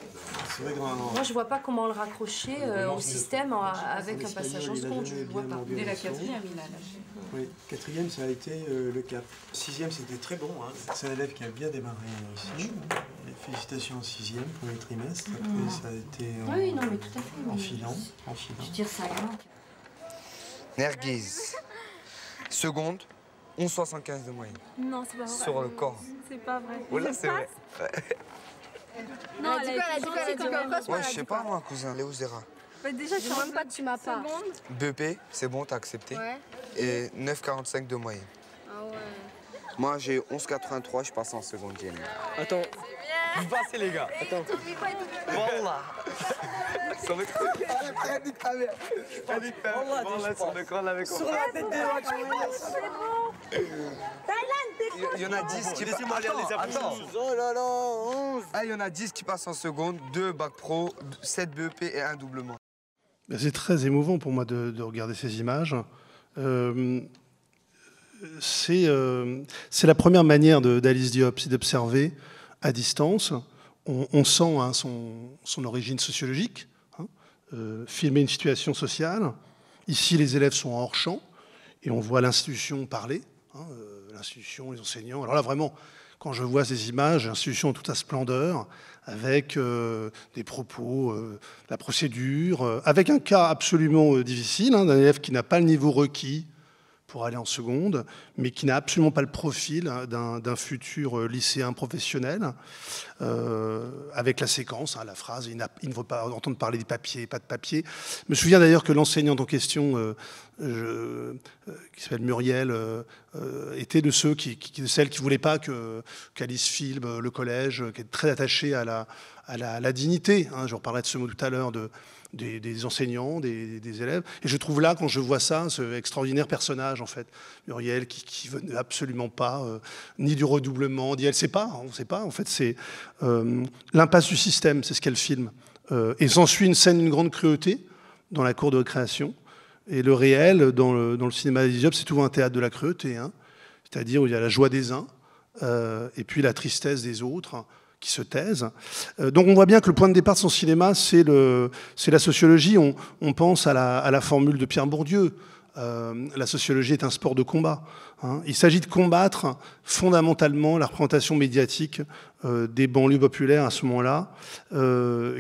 moi, je vois pas comment le raccrocher au système avec un passage en seconde, je vois pas. Dès la 4e, il a lâché. Oui, 4e, ça a été le cap. 6e, c'était très bon. Hein. C'est un élève qui a bien démarré ici. Félicitations en 6e, premier trimestre. Après, ça a été oui, non, mais tout à fait, enfilant. Je tire ça là. Nerguiz. Seconde, 11,75 de moyenne. Non, c'est pas vrai. Sur le corps. C'est pas vrai. Oh là, c'est vrai. Non, elle a dit quoi? Ouais, je sais pas, moi, cousin. Léo Zera. Bah, déjà, je sais même pas, tu m'as pas. BEP, c'est bon, t'as accepté. Ouais. Et 9,45 de moyenne. Ah ouais. Moi, j'ai 11,83, je passe en seconde. Attends. Vous passez, les gars. Attends. Wallah. Sur le crâne. Sur le crâne avec moi. Sur la tête des il y en a 10 qui passent. Attends. Oh là là, 11. Ah, il y en a 10 qui passent en seconde, 2 bac pro, 7 BEP et 1 doublement. C'est très émouvant pour moi de regarder ces images. C'est la première manière d'Alice Diop, c'est d'observer à distance. On sent hein, son origine sociologique, hein, filmer une situation sociale. Ici, les élèves sont hors champ et on voit l'institution parler, hein, l'institution, les enseignants. Alors là, vraiment, quand je vois ces images, l'institution en toute sa splendeur, avec des propos, la procédure, avec un cas absolument difficile, hein, d'un élève qui n'a pas le niveau requis pour aller en seconde, mais qui n'a absolument pas le profil d'un futur lycéen professionnel, avec la séquence, hein, la phrase, il ne veut pas entendre parler des papiers, pas de papier. Je me souviens d'ailleurs que l'enseignante en question, qui s'appelle Muriel, était de celles qui ne voulaient pas qu'Alice filme le collège, qui est très attachée à la dignité. Hein, je reparlerai de ce mot tout à l'heure, des enseignants, des élèves. Et je trouve là, quand je vois ça, ce extraordinaire personnage, en fait, Muriel, qui ne veut absolument pas, ni du redoublement, ni elle ne sait pas, on ne sait pas. En fait, c'est l'impasse du système, c'est ce qu'elle filme. Et s'ensuit une scène d'une grande cruauté dans la cour de récréation. Et le réel, dans le cinéma d'Alice Diop, c'est toujours un théâtre de la cruauté, hein, c'est-à-dire où il y a la joie des uns et puis la tristesse des autres, qui se taisent. Donc on voit bien que le point de départ de son cinéma, c'est la sociologie. On pense à la formule de Pierre Bourdieu. La sociologie est un sport de combat. Hein. Il s'agit de combattre fondamentalement la représentation médiatique des banlieues populaires à ce moment-là,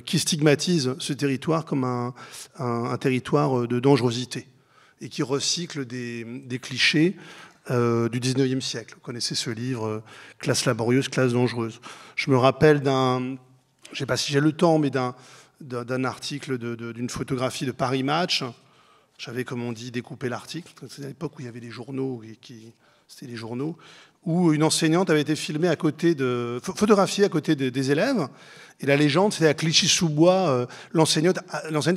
qui stigmatise ce territoire comme un territoire de dangerosité et qui recycle des clichés du 19e siècle. Vous connaissez ce livre, Classe laborieuse, classe dangereuse. Je me rappelle je ne sais pas si j'ai le temps, mais d'un article, d'une photographie de Paris Match. J'avais, comme on dit, découpé l'article. C'était à l'époque où il y avait les journaux, c'était les journaux, où une enseignante avait été filmée à côté photographiée à côté des élèves. Et la légende, c'est à Clichy-sous-Bois, l'enseignante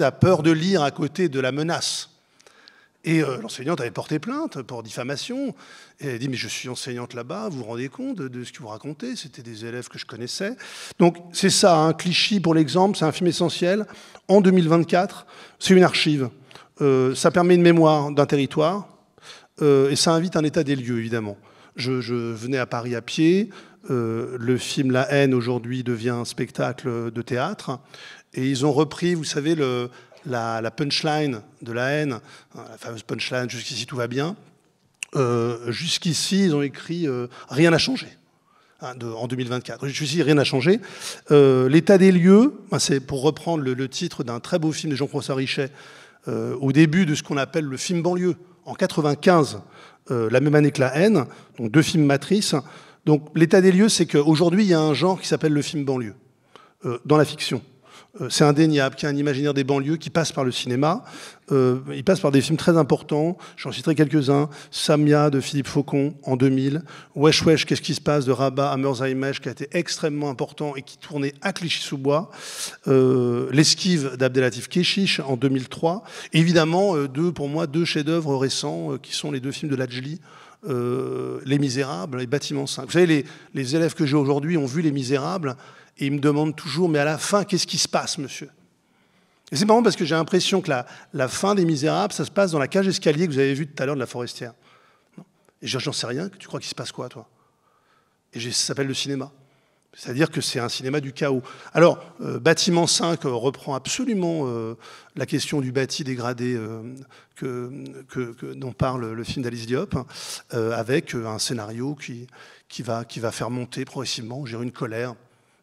a peur de lire à côté de la menace. Et l'enseignante avait porté plainte pour diffamation. Et elle a dit, mais je suis enseignante là-bas, vous vous rendez compte de ce que vous racontez? C'était des élèves que je connaissais. Donc c'est ça, hein, Clichy, pour l'exemple, c'est un film essentiel. En 2024, c'est une archive. Ça permet une mémoire d'un territoire. Et ça invite un état des lieux, évidemment. Je venais à Paris à pied. Le film La haine, aujourd'hui, devient un spectacle de théâtre. Et ils ont repris, vous savez, la punchline de La haine, la fameuse punchline « Jusqu'ici, tout va bien ». Jusqu'ici, ils ont écrit « Rien n'a changé ». En 2024. Jusqu'ici, rien n'a changé. L'état des lieux, c'est pour reprendre le titre d'un très beau film de Jean-François Richet, au début de ce qu'on appelle le film banlieue, en 1995, la même année que La haine, donc 2 films matrices. Donc l'état des lieux, c'est qu'aujourd'hui, il y a un genre qui s'appelle le film banlieue, dans la fiction. C'est indéniable qu'il y a un imaginaire des banlieues qui passe par le cinéma. Il passe par des films très importants. J'en citerai quelques-uns. Samia de Philippe Faucon en 2000. Wesh Wesh, qu'est-ce qui se passe de Rabat à Merzaimesh, qui a été extrêmement important et qui tournait à Clichy-sous-Bois. L'esquive d'Abdelatif Kechiche en 2003. Évidemment, pour moi, 2 chefs-d'œuvre récents qui sont les 2 films de Ladjli. Les Misérables et Bâtiment 5. Vous savez, les élèves que j'ai aujourd'hui ont vu Les Misérables et ils me demandent toujours, mais à la fin, qu'est-ce qui se passe, monsieur? Et c'est marrant parce que j'ai l'impression que la fin des Misérables, ça se passe dans la cage escalier que vous avez vue tout à l'heure de la Forestière. Et j'en sais rien, tu crois qu'il se passe quoi, toi? Et ça s'appelle le cinéma. C'est-à-dire que c'est un cinéma du chaos. Alors, Bâtiment 5 reprend absolument la question du bâti dégradé dont parle le film d'Alice Diop, avec un scénario qui va faire monter progressivement, j'ai une colère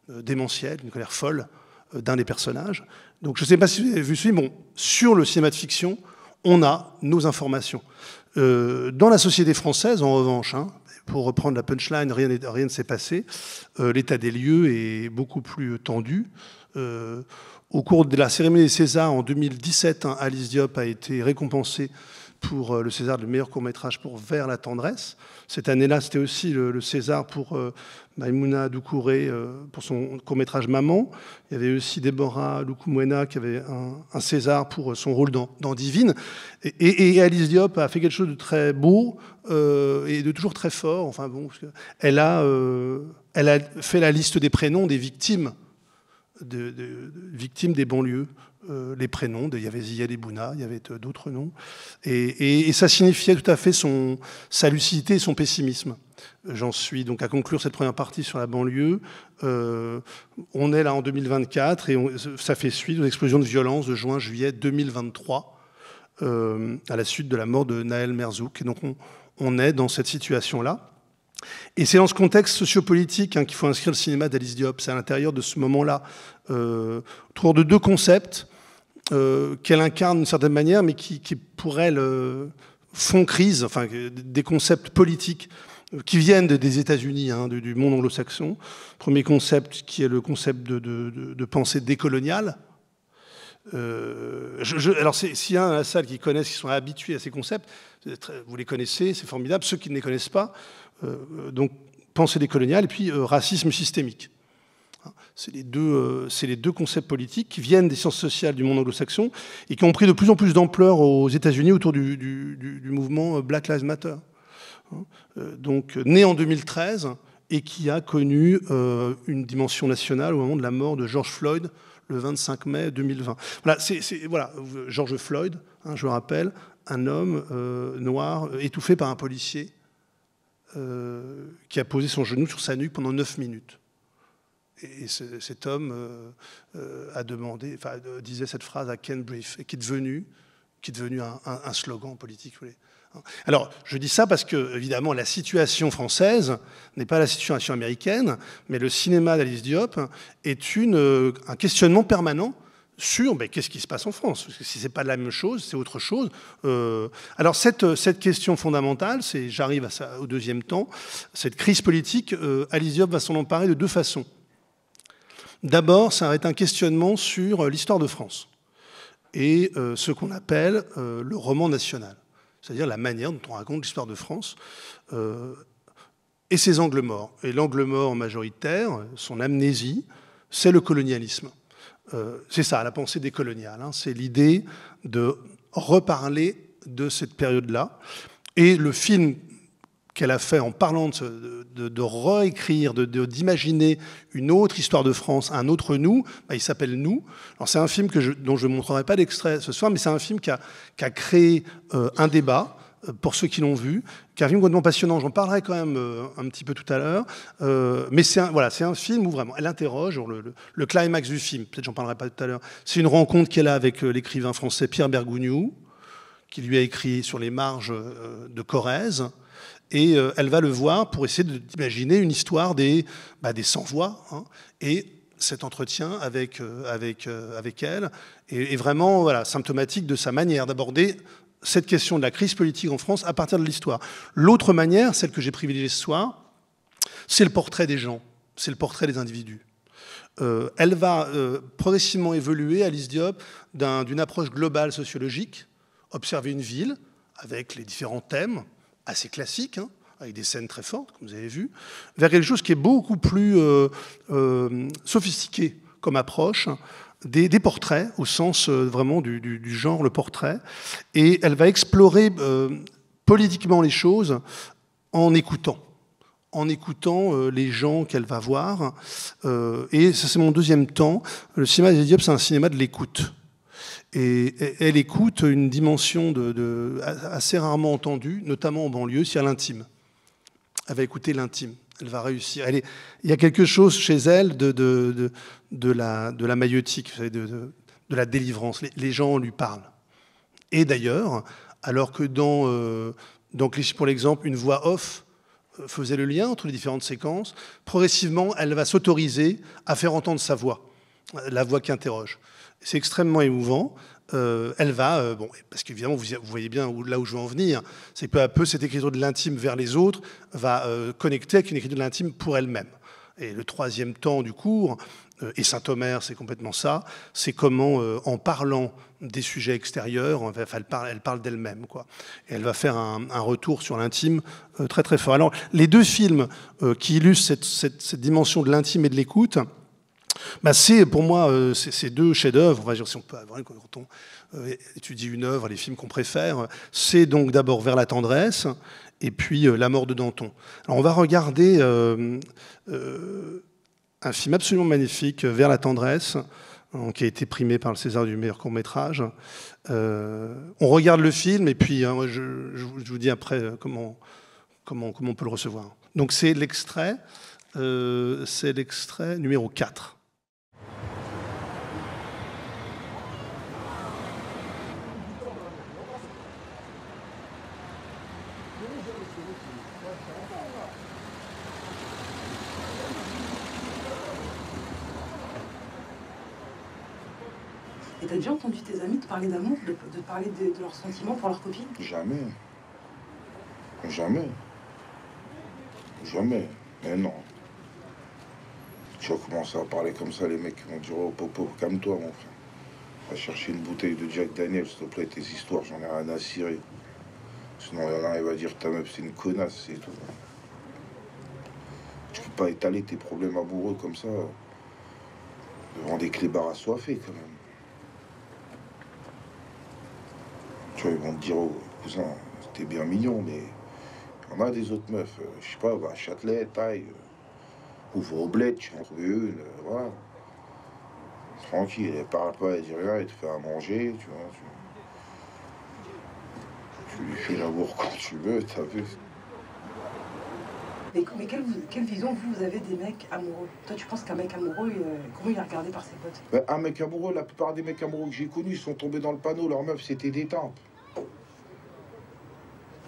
démentielle, une colère folle d'un des personnages. Donc je ne sais pas si vous avez vu ce film. Bon, sur le cinéma de fiction, on a nos informations. Dans la société française, en revanche, hein, pour reprendre la punchline, rien ne s'est passé. L'état des lieux est beaucoup plus tendu. Au cours de la cérémonie des Césars en 2017, hein, Alice Diop a été récompensée pour le César de meilleur court-métrage pour Vers la tendresse. Cette année-là, c'était aussi le César pour Maïmouna Doucouré pour son court-métrage Maman. Il y avait aussi Déborah Lukumwena qui avait un César pour son rôle dans Divine. Et Alice Diop a fait quelque chose de très beau et de toujours très fort. Enfin bon, elle a fait la liste des prénoms des victimes, victimes des banlieues. Les prénoms, il y avait Ziyad Ebouna, il y avait d'autres noms, et ça signifiait tout à fait sa lucidité et son pessimisme. J'en suis donc à conclure cette première partie sur la banlieue. On est là en 2024 et ça fait suite aux explosions de violence de juin-juillet 2023 à la suite de la mort de Naël Merzouk. Et donc on est dans cette situation-là. Et c'est dans ce contexte sociopolitique qu'il faut inscrire le cinéma d'Alice Diop. C'est à l'intérieur de ce moment-là, autour de 2 concepts qu'elle incarne d'une certaine manière, mais qui pour elle font crise, enfin des concepts politiques qui viennent des États-Unis, hein, du monde anglo-saxon. Premier concept qui est le concept de pensée décoloniale. Alors s'il y a un à la salle qui connaissent, qui sont habitués à ces concepts, vous les connaissez, c'est formidable. Ceux qui ne les connaissent pas, donc pensée décoloniale et puis racisme systémique. C'est les deux concepts politiques qui viennent des sciences sociales du monde anglo-saxon et qui ont pris de plus en plus d'ampleur aux États-Unis autour du mouvement Black Lives Matter. Donc né en 2013 et qui a connu une dimension nationale au moment de la mort de George Floyd le 25 mai 2020. Voilà, George Floyd, hein, je le rappelle, un homme noir étouffé par un policier qui a posé son genou sur sa nuque pendant 9 minutes. Et cet homme a demandé, disait cette phrase à Ken Brief, et qui est devenu un slogan politique. Vous voulez. Alors, je dis ça parce que, évidemment, la situation française n'est pas la situation américaine, mais le cinéma d'Alice Diop est un questionnement permanent sur qu'est-ce qui se passe en France. Parce que si ce n'est pas la même chose, c'est autre chose. Alors, cette question fondamentale, j'arrive au deuxième temps, cette crise politique, Alice Diop va s'en emparer de 2 façons. D'abord, ça va être un questionnement sur l'histoire de France et ce qu'on appelle le roman national, c'est-à-dire la manière dont on raconte l'histoire de France. Et et ses angles morts. Et l'angle mort majoritaire, son amnésie, c'est le colonialisme. C'est ça, la pensée décoloniale. Hein. C'est l'idée de reparler de cette période-là. Et le film qu'elle a fait en parlant de réécrire, d'imaginer une autre histoire de France, un autre nous, il s'appelle Nous. Alors c'est un film dont je ne montrerai pas d'extrait ce soir, mais c'est un film qui a créé un débat, pour ceux qui l'ont vu, qui est un film complètement passionnant. J'en parlerai quand même un petit peu tout à l'heure. Mais c'est un film où vraiment elle interroge le climax du film. Peut-être j'en parlerai pas tout à l'heure. C'est une rencontre qu'elle a avec l'écrivain français Pierre Bergougnoux, qui lui a écrit sur les marges de Corrèze. Et elle va le voir pour essayer d'imaginer une histoire des sans-voix. Hein, et cet entretien avec elle est vraiment symptomatique de sa manière d'aborder cette question de la crise politique en France à partir de l'histoire. L'autre manière, celle que j'ai privilégiée ce soir, c'est le portrait des gens, c'est le portrait des individus. Elle va progressivement évoluer, Alice Diop, d'une approche globale sociologique, observer une ville avec les différents thèmes, assez classiques, hein, avec des scènes très fortes, comme vous avez vu, vers quelque chose qui est beaucoup plus sophistiqué comme approche, des portraits, au sens vraiment du genre, le portrait. Et elle va explorer politiquement les choses en écoutant les gens qu'elle va voir. Et ça, c'est mon deuxième temps. Le cinéma d'Alice Diop, c'est un cinéma de l'écoute. Et elle écoute une dimension assez rarement entendue, notamment en banlieue, c'est à l'intime. Elle va écouter l'intime. Elle va réussir. Il y a quelque chose chez elle de la maïeutique, vous savez, de la délivrance. Les gens lui parlent. Et d'ailleurs, alors que dans Clichy pour l'exemple, une voix off faisait le lien entre les différentes séquences, progressivement, elle va s'autoriser à faire entendre sa voix, la voix qui interroge. C'est extrêmement émouvant. Elle va, parce qu'évidemment, vous voyez bien là où je veux en venir, c'est peu à peu, cette écriture de l'intime vers les autres va connecter avec une écriture de l'intime pour elle-même. Et le troisième temps du cours, et Saint-Omer, c'est complètement ça, c'est comment, en parlant des sujets extérieurs, elle parle d'elle-même, quoi. Et elle va faire un retour sur l'intime très très fort. Alors, les deux films qui illustrent cette dimension de l'intime et de l'écoute, c'est pour moi ces deux chefs-d'œuvre. On va dire, si on peut avoir, quand on étudie une œuvre, les films qu'on préfère, c'est donc d'abord Vers la tendresse et puis La mort de Danton. Alors on va regarder un film absolument magnifique, Vers la tendresse, qui a été primé par le César du meilleur court-métrage. On regarde le film et puis je vous dis après comment on peut le recevoir. Donc c'est l'extrait numéro 4. Et t'as déjà entendu tes amis te parler d'amour, de parler de leurs sentiments pour leurs copines? Jamais. Jamais. Jamais. Mais non. Tu vas commencer à parler comme ça, les mecs vont dire « Oh, Popo, calme-toi, mon frère. Va chercher une bouteille de Jack Daniel, s'il te plaît, tes histoires, j'en ai rien à cirer. Sinon, il y en a un, il va dire ta meuf, c'est une connasse, c'est tout. Tu peux pas étaler tes problèmes amoureux comme ça devant des clébards assoiffés, quand même. Tu vois, ils vont te dire, oh, cousin, c'était bien mignon, mais il y en a des autres meufs, je sais pas, va à Châtelet, taille, ouvre au bled, tu en trouves une, voilà. Tranquille, elle parle pas, elle dit rien, elle te fait à manger, tu vois. Tu lui fais l'amour quand tu veux, t'as vu. Mais quelle vision, vous avez des mecs amoureux? Toi, tu penses qu'un mec amoureux, comment il est regardé par ses potes? Ben, un mec amoureux, la plupart des mecs amoureux que j'ai connus, ils sont tombés dans le panneau, leur meuf, c'était des tempes. La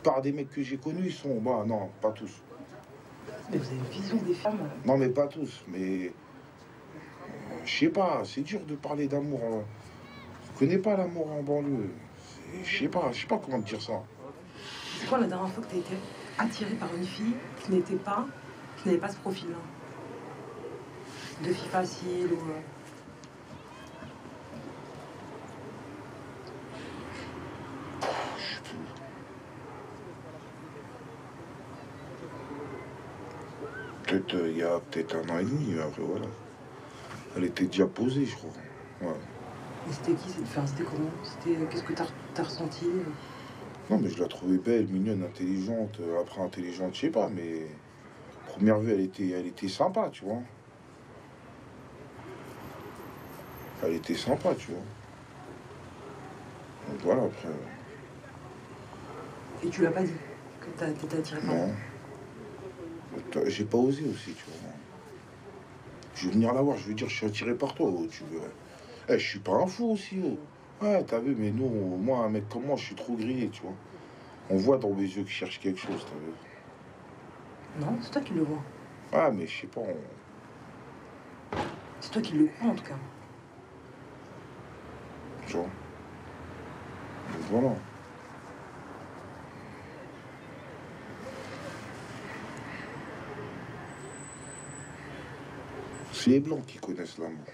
plupart des mecs que j'ai connus, ils sont... Bon, non, pas tous. Mais vous avez une vision des femmes? Non, mais pas tous, mais... je sais pas, c'est dur de parler d'amour. Hein. Je connais pas l'amour en banlieue. Je sais pas comment te dire ça. C'est quoi la dernière fois que t'as été attiré par une fille qui n'avait pas ce profil-là? De fille facile ou... Peut-être il y a peut-être 1 an et demi, mais après voilà. Elle était déjà posée, je crois. Ouais. Et c'était qui c'était comment? Qu'est-ce que t'as ressenti? Non, mais je la trouvais belle, mignonne, intelligente. Après, intelligente, je sais pas, mais première vue, elle était sympa, tu vois. Elle était sympa, tu vois. Donc voilà, après. Et tu l'as pas dit que t'étais attiré par Non. J'ai pas osé aussi, tu vois. Je vais venir la voir, je vais dire, je suis attiré par toi, oh, tu verrais. Eh, je suis pas un fou aussi, oh. Ouais, t'as vu, mais non, moi, un mec comme moi, je suis trop grillé, tu vois. On voit dans mes yeux que je cherche quelque chose, t'as vu. Non, c'est toi qui le vois. Ah, mais je sais pas, C'est toi qui le crois, en tout cas. Tu vois. Donc voilà. C'est les Blancs qui connaissent l'amour.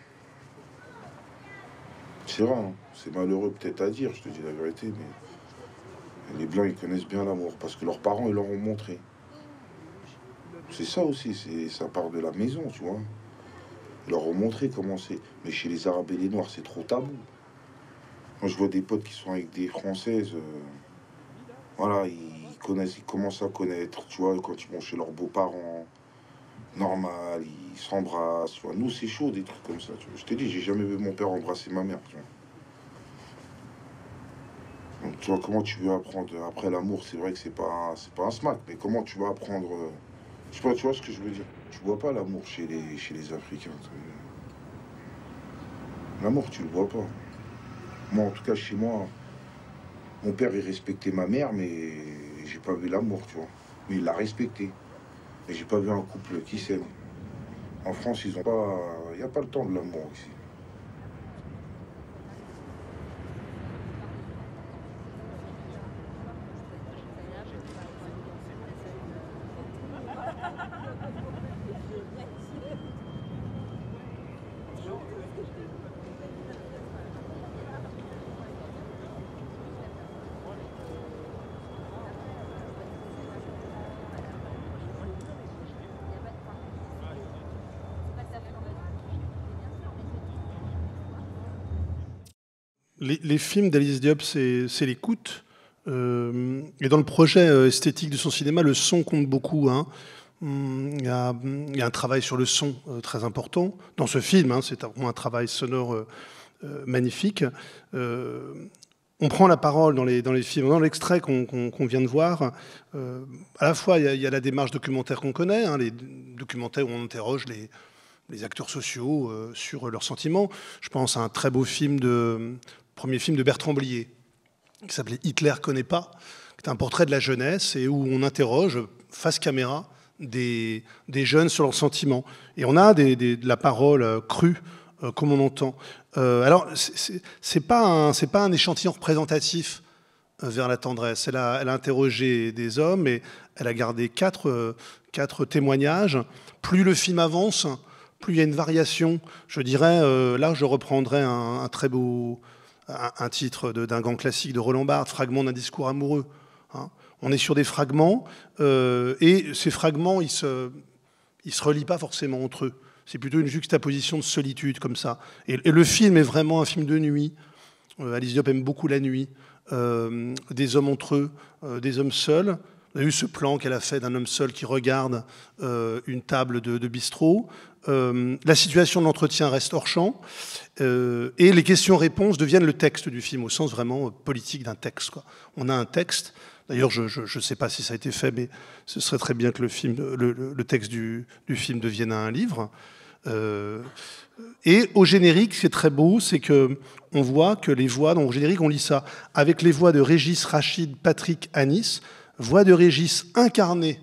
C'est vrai, hein. C'est malheureux peut-être à dire, je te dis la vérité, mais les Blancs, ils connaissent bien l'amour, parce que leurs parents, ils leur ont montré. C'est ça aussi, ça part de la maison, tu vois. Ils leur ont montré comment c'est. Mais chez les Arabes et les Noirs, c'est trop tabou. Moi, je vois des potes qui sont avec des Françaises, voilà, ils commencent à connaître, tu vois, quand ils vont chez leurs beaux-parents, normal, ils s'embrassent, tu vois. Nous, c'est chaud, des trucs comme ça, tu vois. Je t'ai dit, j'ai jamais vu mon père embrasser ma mère, tu vois. Donc, tu vois, comment tu veux apprendre après l'amour, c'est vrai que c'est pas un smack, mais comment tu vas apprendre, je sais pas, tu vois ce que je veux dire. Tu vois pas l'amour chez les Africains. L'amour, tu le vois pas. Moi, en tout cas, chez moi, mon père, il respectait ma mère, mais j'ai pas vu l'amour, tu vois. Mais il l'a respecté. Et j'ai pas vu un couple qui s'aime. En France, ils ont pas... Il n'y a pas le temps de l'amour ici. Les films d'Alice Diop, c'est l'écoute. Et dans le projet esthétique de son cinéma, le son compte beaucoup. Hein. Il y a un travail sur le son très important. Dans ce film, hein, c'est vraiment un travail sonore magnifique. On prend la parole dans les films. Dans l'extrait qu'on vient de voir, à la fois, il y a la démarche documentaire qu'on connaît, hein, les documentaires où on interroge les acteurs sociaux sur leurs sentiments. Je pense à un très beau film premier film de Bertrand Blier, qui s'appelait Hitler connaît pas, qui est un portrait de la jeunesse et où on interroge face caméra des jeunes sur leurs sentiments. Et on a de la parole crue, comme on entend. Alors, c'est pas un échantillon représentatif vers la tendresse. Elle a interrogé des hommes et elle a gardé quatre témoignages. Plus le film avance, plus il y a une variation. Je dirais, là, je reprendrais un très beau... un titre d'un grand classique de Roland Barthes, Fragment d'un discours amoureux. Hein. On est sur des fragments, et ces fragments, ils se relient pas forcément entre eux. C'est plutôt une juxtaposition de solitude, comme ça. Et le film est vraiment un film de nuit. Alice Diop aime beaucoup la nuit. Des hommes entre eux, des hommes seuls. On a vu ce plan qu'elle a fait d'un homme seul qui regarde une table de bistrot. La situation de l'entretien reste hors champ. Et les questions-réponses deviennent le texte du film, au sens vraiment politique d'un texte, quoi. On a un texte. D'ailleurs, je ne sais pas si ça a été fait, mais ce serait très bien que le texte du film devienne un livre. Et au générique, ce qui est très beau, c'est qu'on voit que les voix, donc au générique, on lit ça, avec les voix de Régis, Rachid, Patrick, Anis, voix de Régis incarnée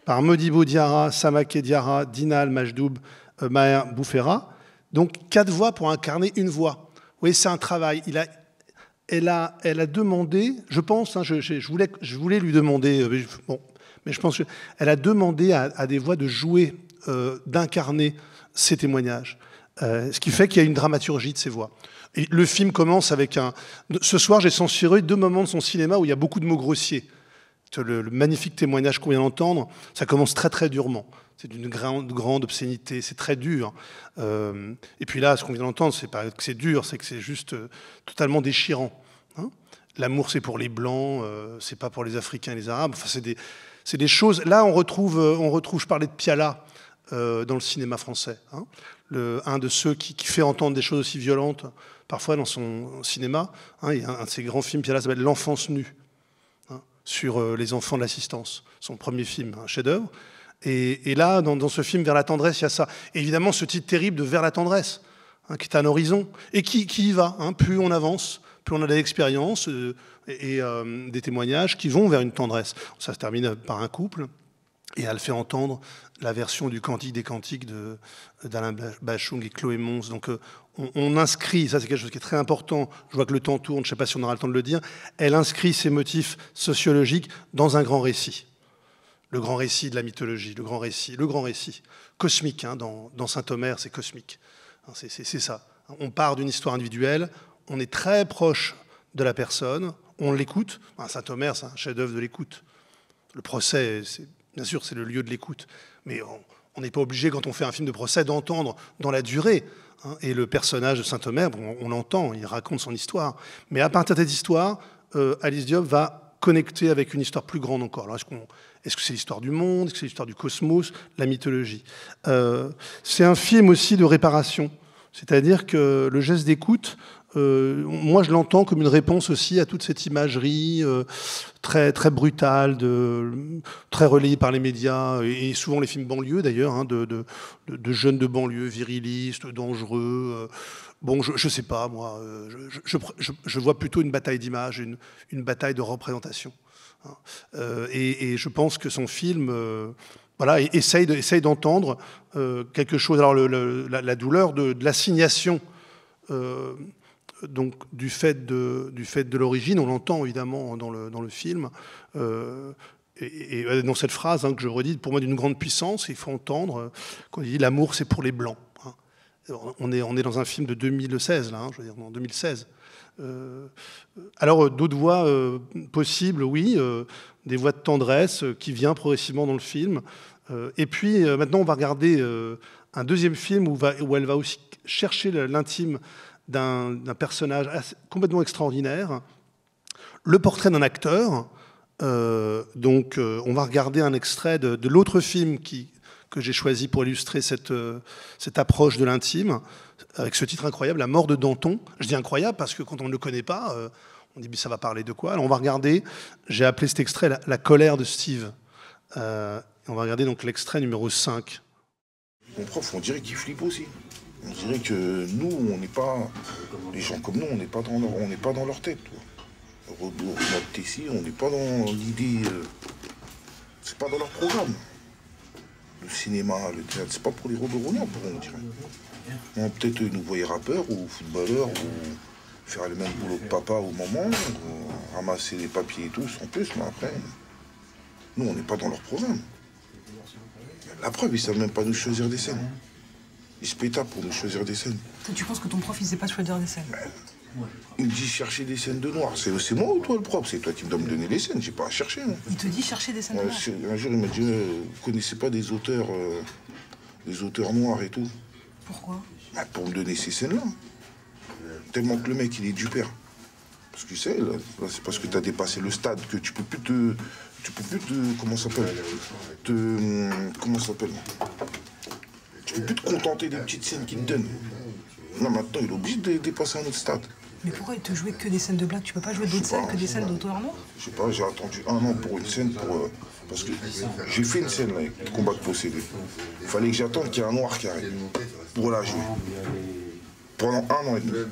par Modibo Diarra, Samaké Diarra, Dinal Majdoub, Maher Boufera. Donc 4 voix pour incarner une voix. Oui, c'est un travail. Elle a demandé, je pense, hein, je voulais lui demander, bon, mais je pense qu'elle a demandé à des voix de jouer, d'incarner ces témoignages. Ce qui fait qu'il y a une dramaturgie de ces voix. Et le film commence avec ce soir, j'ai censuré 2 moments de son cinéma où il y a beaucoup de mots grossiers. Le magnifique témoignage qu'on vient d'entendre, ça commence très très durement. C'est d'une grande obscénité, c'est très dur. Et puis là, ce qu'on vient d'entendre, c'est pas que c'est dur, c'est que c'est juste totalement déchirant. Hein. L'amour, c'est pour les Blancs, c'est pas pour les Africains et les Arabes. Enfin, c'est des choses... Là, on retrouve, je parlais de Piala dans le cinéma français. Hein. Un de ceux qui fait entendre des choses aussi violentes, parfois dans son cinéma. Hein, il y a un de ses grands films, Piala, s'appelle L'Enfance nue, hein, sur les enfants de l'assistance. Son premier film, un chef-d'œuvre. Et là, dans ce film, Vers la tendresse, il y a ça. Et évidemment, ce titre terrible de Vers la tendresse, hein, qui est un horizon, et qui y va. Hein, plus on avance, plus on a de l'expérience et des témoignages qui vont vers une tendresse. Ça se termine par un couple, et elle fait entendre la version du Cantique des Cantiques d'Alain Bachung et Chloé Mons. Donc on inscrit, ça c'est quelque chose qui est très important, je vois que le temps tourne, je ne sais pas si on aura le temps de le dire, elle inscrit ces motifs sociologiques dans un grand récit. Le grand récit de la mythologie, le grand récit cosmique, hein, dans Saint-Omer, c'est cosmique. C'est ça. On part d'une histoire individuelle, on est très proche de la personne, on l'écoute. Saint-Omer, c'est un chef-d'œuvre de l'écoute. Le procès, bien sûr, c'est le lieu de l'écoute. Mais on n'est pas obligé, quand on fait un film de procès, d'entendre dans la durée. Hein, et le personnage de Saint-Omer, bon, on l'entend, il raconte son histoire. Mais à partir de cette histoire, Alice Diop va connecter avec une histoire plus grande encore. Alors, est-ce que c'est l'histoire du monde? Est-ce que c'est l'histoire du cosmos? La mythologie. C'est un film aussi de réparation. C'est-à-dire que le geste d'écoute, moi je l'entends comme une réponse aussi à toute cette imagerie très, très brutale, très relayée par les médias, et souvent les films banlieues d'ailleurs, hein, de jeunes de banlieue, virilistes, dangereux. Bon, je sais pas, moi, je vois plutôt une bataille d'images, une bataille de représentation. Hein. Et je pense que son film... Voilà, essaye d'entendre quelque chose. Alors la douleur de l'assignation donc du fait de l'origine, on l'entend évidemment dans le film. Et dans cette phrase, hein, que je redis, pour moi d'une grande puissance, il faut entendre quand il dit l'amour c'est pour les blancs. Hein. On est dans un film de 2016 là, hein, je veux dire en 2016. Alors d'autres voix possibles, oui, des voix de tendresse qui vient progressivement dans le film. Et puis maintenant on va regarder un deuxième film où elle va aussi chercher l'intime d'un personnage complètement extraordinaire, le portrait d'un acteur. Donc on va regarder un extrait de l'autre film que j'ai choisi pour illustrer cette approche de l'intime, avec ce titre incroyable, La mort de Danton. Je dis incroyable parce que quand on ne le connaît pas, on dit mais ça va parler de quoi? Alors on va regarder, j'ai appelé cet extrait La colère de Steve. On va regarder donc l'extrait numéro 5. Mon prof, on dirait qu'il flippe aussi. On dirait que nous, on n'est pas... Les gens comme nous, on n'est pas dans leur tête. Rebours, notre Tessie, on n'est pas dans l'idée... c'est pas dans leur programme. Le cinéma, le théâtre, c'est pas pour les robots-roulants, on dirait. Peut-être nous voyer rappeurs ou footballeurs ou faire le même boulot que papa ou maman, ou ramasser les papiers et tout, en plus, mais après... Nous, on n'est pas dans leur programme. La preuve, ils ne savent même pas nous choisir des scènes. Ils se pétapent pour nous choisir des scènes. Toi, tu penses que ton prof, il ne sait pas choisir des scènes? Il me dit chercher des scènes de noir. C'est moi ou toi le prof? C'est toi qui dois me donner les scènes, j'ai pas à chercher. Hein. Il te dit chercher des scènes de noir? Un jour, il m'a dit, vous connaissez pas des auteurs noirs et tout? Pourquoi? Pour me donner ces scènes-là. Tellement que le mec, il est du père. Parce que tu sais, là c'est parce que tu as dépassé le stade que tu peux plus te... Comment ça s'appelle? Comment ça s'appelle? Tu peux plus te contenter des petites scènes qu'il te donne. Non, maintenant, il est obligé de dépasser un autre stade. Mais pourquoi il te jouait que des scènes de blagues? Tu peux pas jouer d'autres scènes que des scènes d'auteurs noirs? Je sais pas, j'ai attendu 1 an pour une scène parce que j'ai fait une scène là, avec le combat de possédé. Il fallait que j'attende qu'il y ait un noir qui arrive pour la jouer. Pendant 1 an et demi.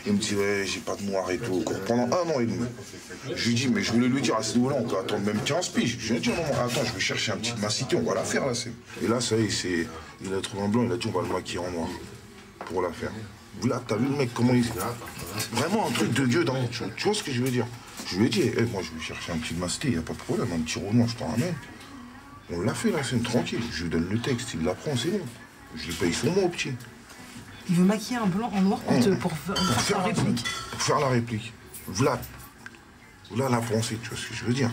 Il me dit, ouais, j'ai pas de noir et tout. Pendant 1 an et demi. Je lui dis, mais je voulais lui dire à ce niveau-là, on peut attendre même 15 piges. Je lui ai dit, non, attends, je vais chercher un petit massité, on va la faire la scène. Et là, ça y est, il a trouvé un blanc, il a dit, on va le maquiller en noir pour la faire. Là, t'as vu le mec, comment il... Vraiment un truc de Dieu, tu vois ce que je veux dire? Je lui ai dit, hey, moi, je vais chercher un petit masté, il n'y a pas de problème, un petit Renoir, je t'en ramène. On l'a fait, la scène, tranquille. Je lui donne le texte, il l'apprend, c'est bon. Je lui paye son mot, petit. Il veut maquiller un blanc en noir pour faire la réplique. Pour faire la réplique. Voilà la pensée, tu vois ce que je veux dire.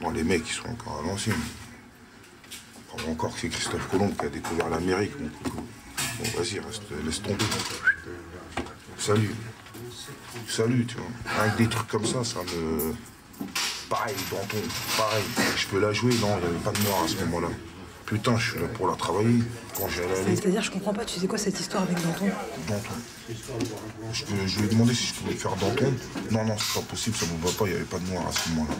Bon, les mecs, ils sont encore à l'ancienne. Encore que c'est Christophe Colomb qui a découvert l'Amérique, mon coucou. Bon, vas-y, laisse tomber. Salut. Salut, tu vois. Avec des trucs comme ça me... Pareil, Danton, pareil. Je peux la jouer, non, il n'y avait pas de noir à ce moment-là. Putain, je suis là pour la travailler. Quand j'ai allé... C'est-à-dire, je comprends pas, tu sais quoi cette histoire avec Danton? Danton. Je lui ai demandé si je pouvais faire Danton. Non, non, c'est pas possible, ça vous va pas, il n'y avait pas de noir à ce moment-là.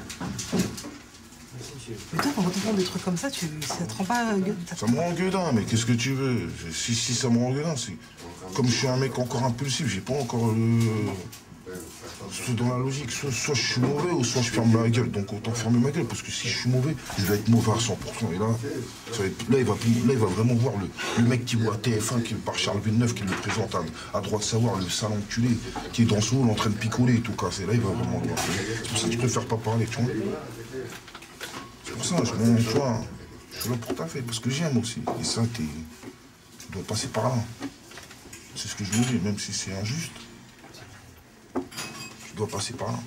Mais toi, quand on t'entend des trucs comme ça, ça te rend pas... Ça me rend gueudin, mais qu'est-ce que tu veux? Si ça me rend gueudin, c'est... Comme je suis un mec encore impulsif, j'ai pas encore le... C'est dans la logique, soit je suis mauvais ou soit je ferme ma gueule. Donc autant fermer ma gueule, parce que si je suis mauvais, je vais être mauvais à 100%. Et là, il va vraiment voir le mec qui voit à TF1, par Charles Villeneuve, qui le présente à droite de savoir, le sale enculé, qui est dans ce hall en train de picoler et tout casser. Là, il va vraiment le voir. C'est pour ça que je préfère pas parler, tu vois. C'est pour ça, tu vois, je suis là pour taffer, parce que j'aime aussi. Et ça, tu dois passer par là. C'est ce que je veux dire, même si c'est injuste. Tu dois passer par là.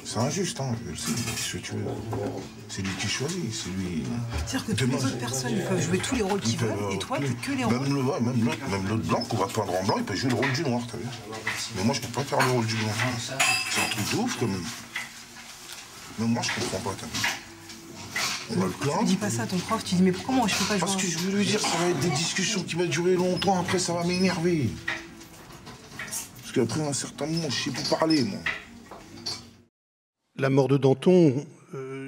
C'est injuste, hein, je sais, ce que tu veux. C'est lui qui choisit, c'est lui... C'est-à-dire que toutes les autres personnes ils peuvent jouer tous les rôles qu'ils veulent, et toi, que les rôles... Même l'autre blanc qu'on va peindre en blanc, il peut jouer le rôle du noir, t'as vu. Mais moi, je peux pas faire le rôle du noir. C'est un truc de ouf, quand même. Mais moi, je comprends pas, t'as vu. On va le plaindre. Tu dis pas ça à ton prof, tu dis mais pourquoi moi je peux pas jouer? Parce que je veux lui dire, ça va être des discussions qui vont durer longtemps, après ça va m'énerver. Parce qu'après un certain moment, je sais plus parler, moi. La mort de Danton,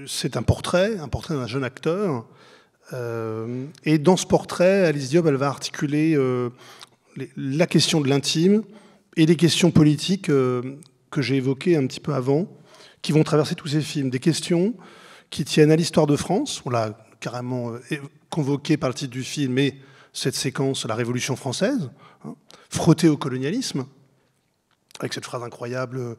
c'est un portrait d'un jeune acteur. Et dans ce portrait, Alice Diop, elle va articuler la question de l'intime et les questions politiques que j'ai évoquées un petit peu avant, qui vont traverser tous ces films. Des questions qui tiennent à l'histoire de France. On l'a carrément convoqué par le titre du film, mais cette séquence, la Révolution française, hein, frottée au colonialisme, avec cette phrase incroyable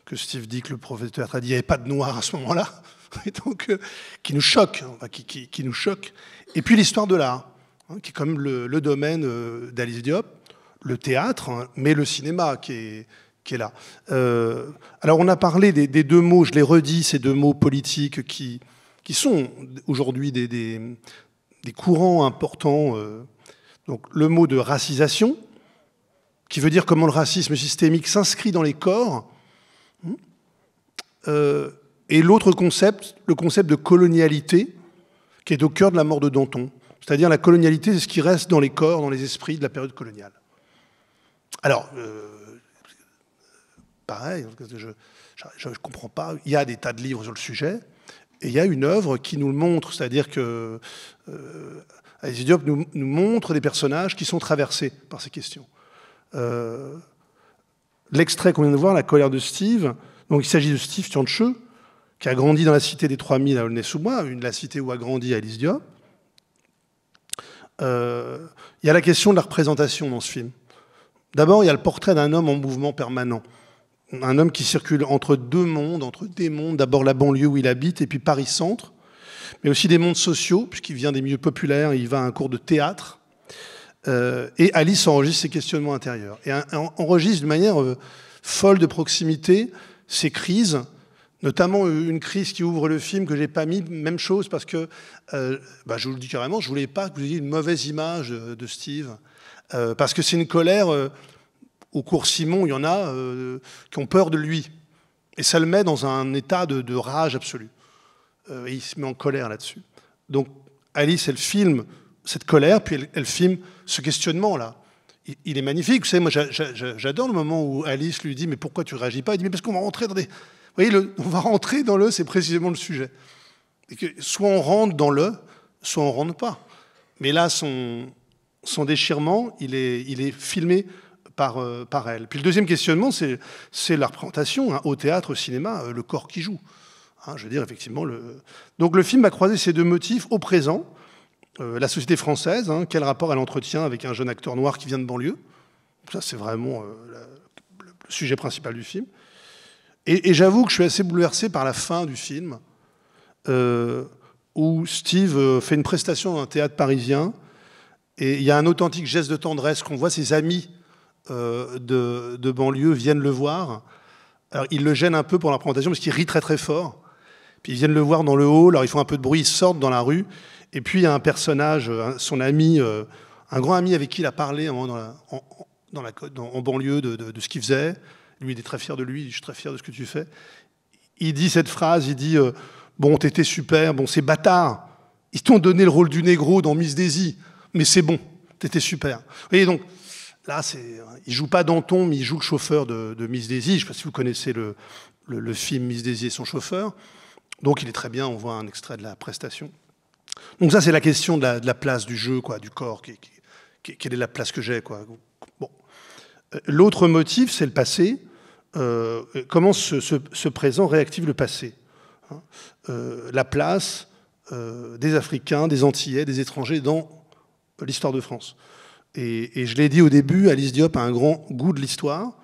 que Steve Dick, le professeur de théâtre, a dit, il n'y avait pas de noir à ce moment-là, et donc qui nous choque, enfin, qui nous choque. Et puis l'histoire de l'art, hein, qui est quand même le domaine d'Alice Diop, le théâtre, hein, mais le cinéma qui est là. Alors on a parlé des deux mots, je les redis, ces deux mots politiques qui sont aujourd'hui des courants importants. Donc le mot de racisation, qui veut dire comment le racisme systémique s'inscrit dans les corps, et l'autre concept, le concept de colonialité, qui est au cœur de la mort de Danton. C'est-à-dire la colonialité, c'est ce qui reste dans les corps, dans les esprits de la période coloniale. Alors, pareil, je ne comprends pas. Il y a des tas de livres sur le sujet, et il y a une œuvre qui nous le montre, c'est-à-dire que Alice Diop nous montre des personnages qui sont traversés par ces questions. L'extrait qu'on vient de voir, La colère de Steve, donc il s'agit de Steve Tiancheux, qui a grandi dans la cité des 3000 à Aulnay-sous-Bois, la cité où a grandi Alice Diop. Il y a la question de la représentation dans ce film. D'abord, il y a le portrait d'un homme en mouvement permanent. Un homme qui circule entre deux mondes, entre des mondes, d'abord la banlieue où il habite, et puis Paris-Centre, mais aussi des mondes sociaux, puisqu'il vient des milieux populaires, il va à un cours de théâtre. Et Alice enregistre ses questionnements intérieurs. Et enregistre de manière folle de proximité ces crises, notamment une crise qui ouvre le film que je n'ai pas mis, même chose, parce que, je vous le dis carrément, je ne voulais pas que vous ayez une mauvaise image de Steve, parce que c'est une colère... Au cours Simon, il y en a qui ont peur de lui. Et ça le met dans un état de rage absolue. Et il se met en colère là-dessus. Donc Alice, elle filme cette colère, puis elle filme ce questionnement-là. Il est magnifique. Vous savez, moi, j'adore le moment où Alice lui dit « Mais pourquoi tu ne réagis pas ?» Il dit « Mais parce qu'on va rentrer dans des... » Vous voyez, on va rentrer dans le... C'est précisément le sujet. Et que soit on rentre dans le, soit on ne rentre pas. Mais là, son déchirement, il est filmé par elle. Puis le deuxième questionnement, c'est la représentation, hein, au théâtre, au cinéma, le corps qui joue. Hein, je veux dire, effectivement... Donc le film a croisé ces deux motifs au présent. La société française, hein, quel rapport elle entretient avec un jeune acteur noir qui vient de banlieue. Ça, c'est vraiment le sujet principal du film. Et j'avoue que je suis assez bouleversé par la fin du film, où Steve fait une prestation dans un théâtre parisien, et il y a un authentique geste de tendresse qu'on voit ses amis de banlieue viennent le voir. Alors, ils le gênent un peu pour la présentation parce qu'il rit très très fort. Puis ils viennent le voir dans le hall, alors ils font un peu de bruit, ils sortent dans la rue, Et puis il y a un personnage, son ami, un grand ami avec qui il a parlé en banlieue de ce qu'il faisait. Lui, il est très fier de lui, il dit, je suis très fier de ce que tu fais. Il dit cette phrase, il dit bon, t'étais super, bon, ces bâtards, ils t'ont donné le rôle du négro dans Miss Daisy, mais c'est bon, t'étais super. Vous voyez, donc, là, il joue pas Danton, mais il joue le chauffeur de Miss Daisy. Je ne sais pas si vous connaissez le film Miss Daisy et son chauffeur. Donc, il est très bien, on voit un extrait de la prestation. Donc ça, c'est la question de la place du jeu, quoi, du corps. Quelle est la place que j'ai, quoi. Bon. L'autre motif, c'est le passé. Comment ce présent réactive le passé, hein. La place des Africains, des Antillais, des étrangers dans l'histoire de France. Et je l'ai dit au début, Alice Diop a un grand goût de l'histoire.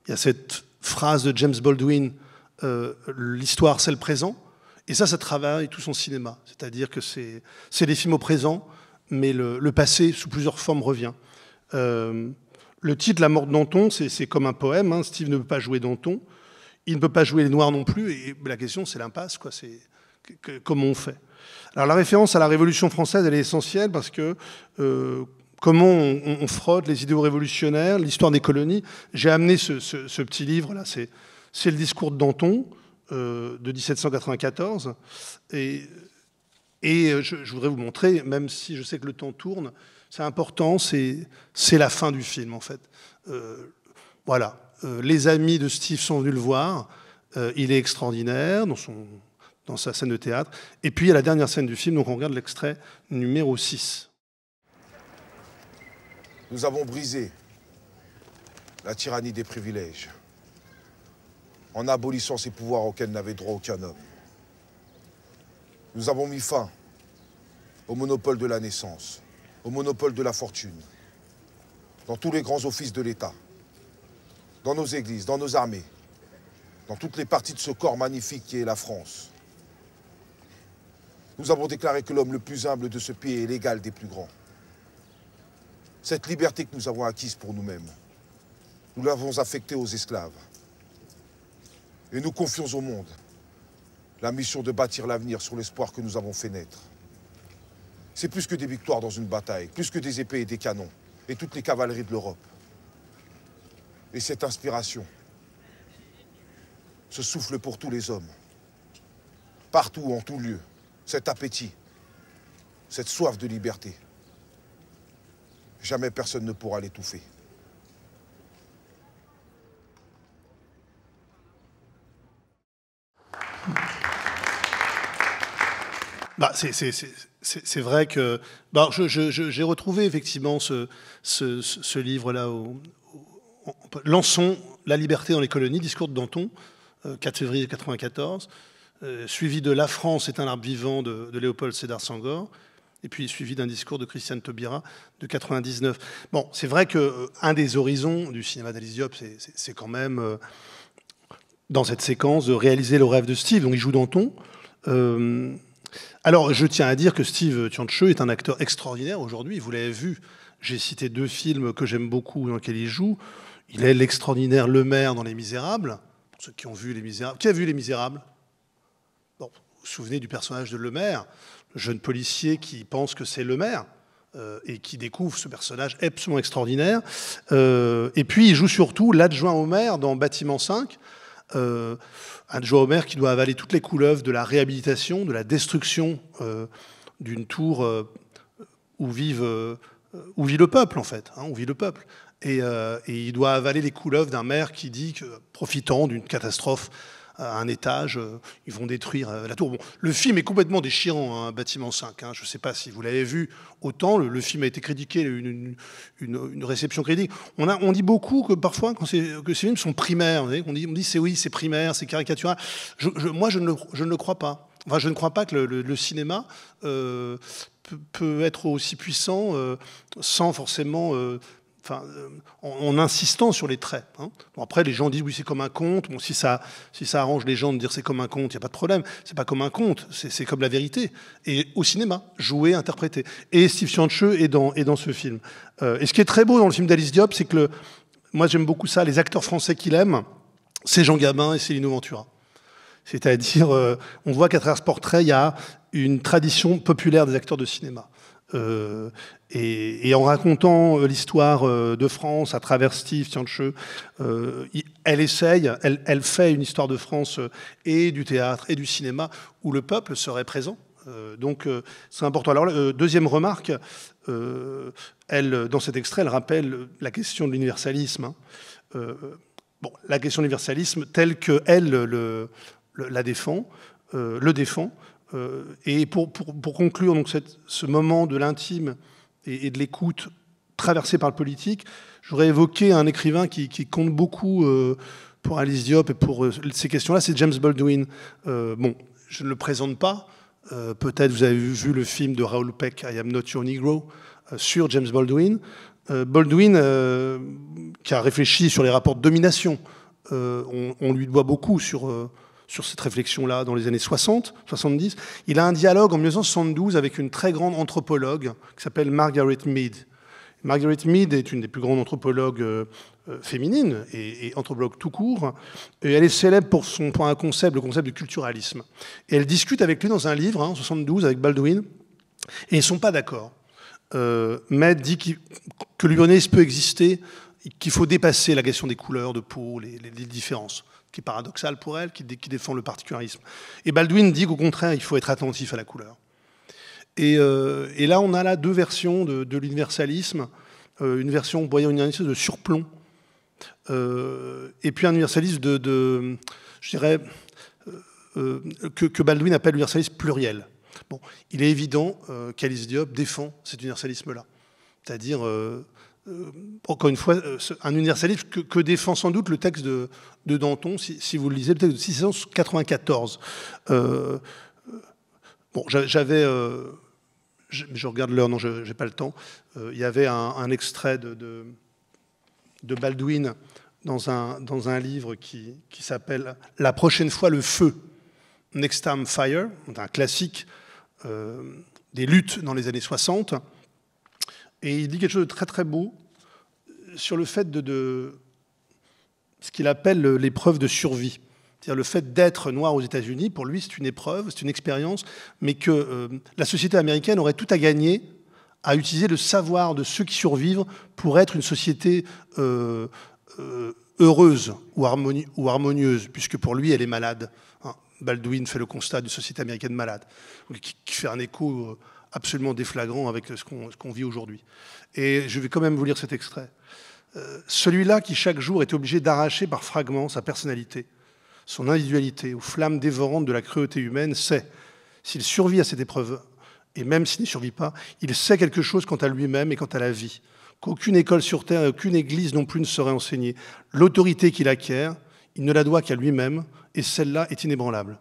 Il y a cette phrase de James Baldwin, l'histoire c'est le présent. Et ça travaille tout son cinéma. C'est-à-dire que c'est des films au présent, mais le passé, sous plusieurs formes, revient. Le titre, La mort de Danton, c'est comme un poème. Hein. Steve ne peut pas jouer Danton. Il ne peut pas jouer les Noirs non plus. Et la question, c'est l'impasse, quoi. Comment on fait? Alors, la référence à la Révolution française, elle est essentielle parce que comment on frotte les idéaux révolutionnaires, l'histoire des colonies. J'ai amené ce petit livre-là. C'est le discours de Danton, de 1794. Et je voudrais vous montrer, même si je sais que le temps tourne, c'est important, c'est la fin du film, en fait. Voilà. Les amis de Steve sont venus le voir. Il est extraordinaire dans sa scène de théâtre. Et puis, il y a la dernière scène du film, donc on regarde l'extrait numéro 6. Nous avons brisé la tyrannie des privilèges en abolissant ces pouvoirs auxquels n'avait droit aucun homme. Nous avons mis fin au monopole de la naissance, au monopole de la fortune, dans tous les grands offices de l'État, dans nos églises, dans nos armées, dans toutes les parties de ce corps magnifique qui est la France. Nous avons déclaré que l'homme le plus humble de ce pays est l'égal des plus grands. Cette liberté que nous avons acquise pour nous-mêmes, nous l'avons affectée aux esclaves. Et nous confions au monde la mission de bâtir l'avenir sur l'espoir que nous avons fait naître. C'est plus que des victoires dans une bataille, plus que des épées et des canons, et toutes les cavaleries de l'Europe. Et cette inspiration, ce souffle pour tous les hommes, partout, en tout lieu, cet appétit, cette soif de liberté, jamais personne ne pourra l'étouffer. Bah, c'est vrai que bah, j'ai retrouvé effectivement ce livre-là, Lançon, La liberté dans les colonies, discours de Danton, 4 février 1994, suivi de La France est un arbre vivant de Léopold Sédar Senghor, et puis suivi d'un discours de Christiane Taubira de 1999. Bon, c'est vrai qu'un des horizons du cinéma d'Alice Diop, c'est quand même, dans cette séquence, de réaliser le rêve de Steve, donc il joue Danton. Alors, je tiens à dire que Steve Tianche est un acteur extraordinaire aujourd'hui. Vous l'avez vu, j'ai cité 2 films que j'aime beaucoup dans lesquels il joue. Il est l'extraordinaire Le Maire dans Les Misérables. Pour ceux qui ont vu Les Misérables. Qui a vu Les Misérables? Bon, vous vous souvenez du personnage de Le Maire, le jeune policier qui pense que c'est Le Maire et qui découvre ce personnage absolument extraordinaire. Et puis, il joue surtout l'adjoint au maire dans Bâtiment 5. Adjoint au maire qui doit avaler toutes les couleuvres de la réhabilitation, de la destruction d'une tour où vit le peuple, en fait, hein, où vit le peuple. Et il doit avaler les couleuvres d'un maire qui dit que, profitant d'une catastrophe à un étage, ils vont détruire la tour. Bon, le film est complètement déchirant, hein, Bâtiment 5. Hein, je ne sais pas si vous l'avez vu autant. Le film a été critiqué, une réception critique. On dit beaucoup que parfois, que ces films sont primaires, on dit c'est primaire, c'est caricatural. Moi, je ne le crois pas. Enfin, je ne crois pas que le cinéma peut être aussi puissant sans forcément... en insistant sur les traits. Hein. Bon, après, les gens disent oui, c'est comme un conte. Bon, si ça arrange les gens de dire c'est comme un conte, il n'y a pas de problème. C'est pas comme un conte, c'est comme la vérité. Et au cinéma, jouer, interpréter. Et Steve Tianche est dans ce film. Et ce qui est très beau dans le film d'Alice Diop, c'est que moi j'aime beaucoup ça. Les acteurs français qu'il aime, c'est Jean Gabin et Céline Ventura. C'est-à-dire, on voit qu'à travers ce portrait, il y a une tradition populaire des acteurs de cinéma. Et en racontant l'histoire de France à travers Steve Tianche, elle essaye, elle fait une histoire de France et du théâtre et du cinéma où le peuple serait présent. Donc c'est important. Alors, deuxième remarque, dans cet extrait, elle rappelle la question de l'universalisme. La question de l'universalisme telle qu'elle la défend, le défend. Et pour conclure donc, ce moment de l'intime et de l'écoute traversé par le politique, je voudrais évoquer un écrivain qui compte beaucoup pour Alice Diop et pour ces questions-là, c'est James Baldwin. Je ne le présente pas. Peut-être vous avez vu le film de Raoul Peck, I Am Not Your Negro, sur James Baldwin. Baldwin, qui a réfléchi sur les rapports de domination, on lui doit beaucoup sur cette réflexion-là dans les années 60, 70. Il a un dialogue en 1972 avec une très grande anthropologue qui s'appelle Margaret Mead. Margaret Mead est une des plus grandes anthropologues féminines et anthropologue tout court. Et elle est célèbre pour un concept, le concept du culturalisme. Et elle discute avec lui dans un livre, en 72, avec Baldwin, et ils ne sont pas d'accord. Mead dit que l'urbanisme peut exister, qu'il faut dépasser la question des couleurs de peau, les différences, qui est paradoxal pour elle, qui défend le particularisme. Et Baldwin dit qu'au contraire, il faut être attentif à la couleur. Et là, on a deux versions de l'universalisme. Une version universaliste de surplomb, et puis un universalisme je dirais, que Baldwin appelle l'universalisme pluriel. Bon, il est évident qu'Alice Diop défend cet universalisme-là. C'est-à-dire, encore une fois, un universalisme que défend sans doute le texte de Danton, si vous le lisez, le texte de 1694. J'avais... je regarde l'heure, non, je n'ai pas le temps. Il y avait un extrait de Baldwin dans un livre qui s'appelle « La prochaine fois, le feu », Next Time Fire, un classique des luttes dans les années 60. Et il dit quelque chose de très très beau sur le fait de ce qu'il appelle l'épreuve de survie. C'est-à-dire le fait d'être noir aux États-Unis, pour lui, c'est une épreuve, c'est une expérience, mais que la société américaine aurait tout à gagner à utiliser le savoir de ceux qui survivent pour être une société heureuse ou harmonieuse, puisque pour lui, elle est malade. Baldwin fait le constat d'une société américaine malade, qui fait un écho absolument déflagrant avec ce qu'on vit aujourd'hui. Et je vais quand même vous lire cet extrait. Celui-là qui, chaque jour, est obligé d'arracher par fragments sa personnalité, son individualité, aux flammes dévorantes de la cruauté humaine, sait, s'il survit à cette épreuve, et même s'il n'y survit pas, il sait quelque chose quant à lui-même et quant à la vie, qu'aucune école sur Terre et aucune église non plus ne saurait enseigner. L'autorité qu'il acquiert, il ne la doit qu'à lui-même, et celle-là est inébranlable.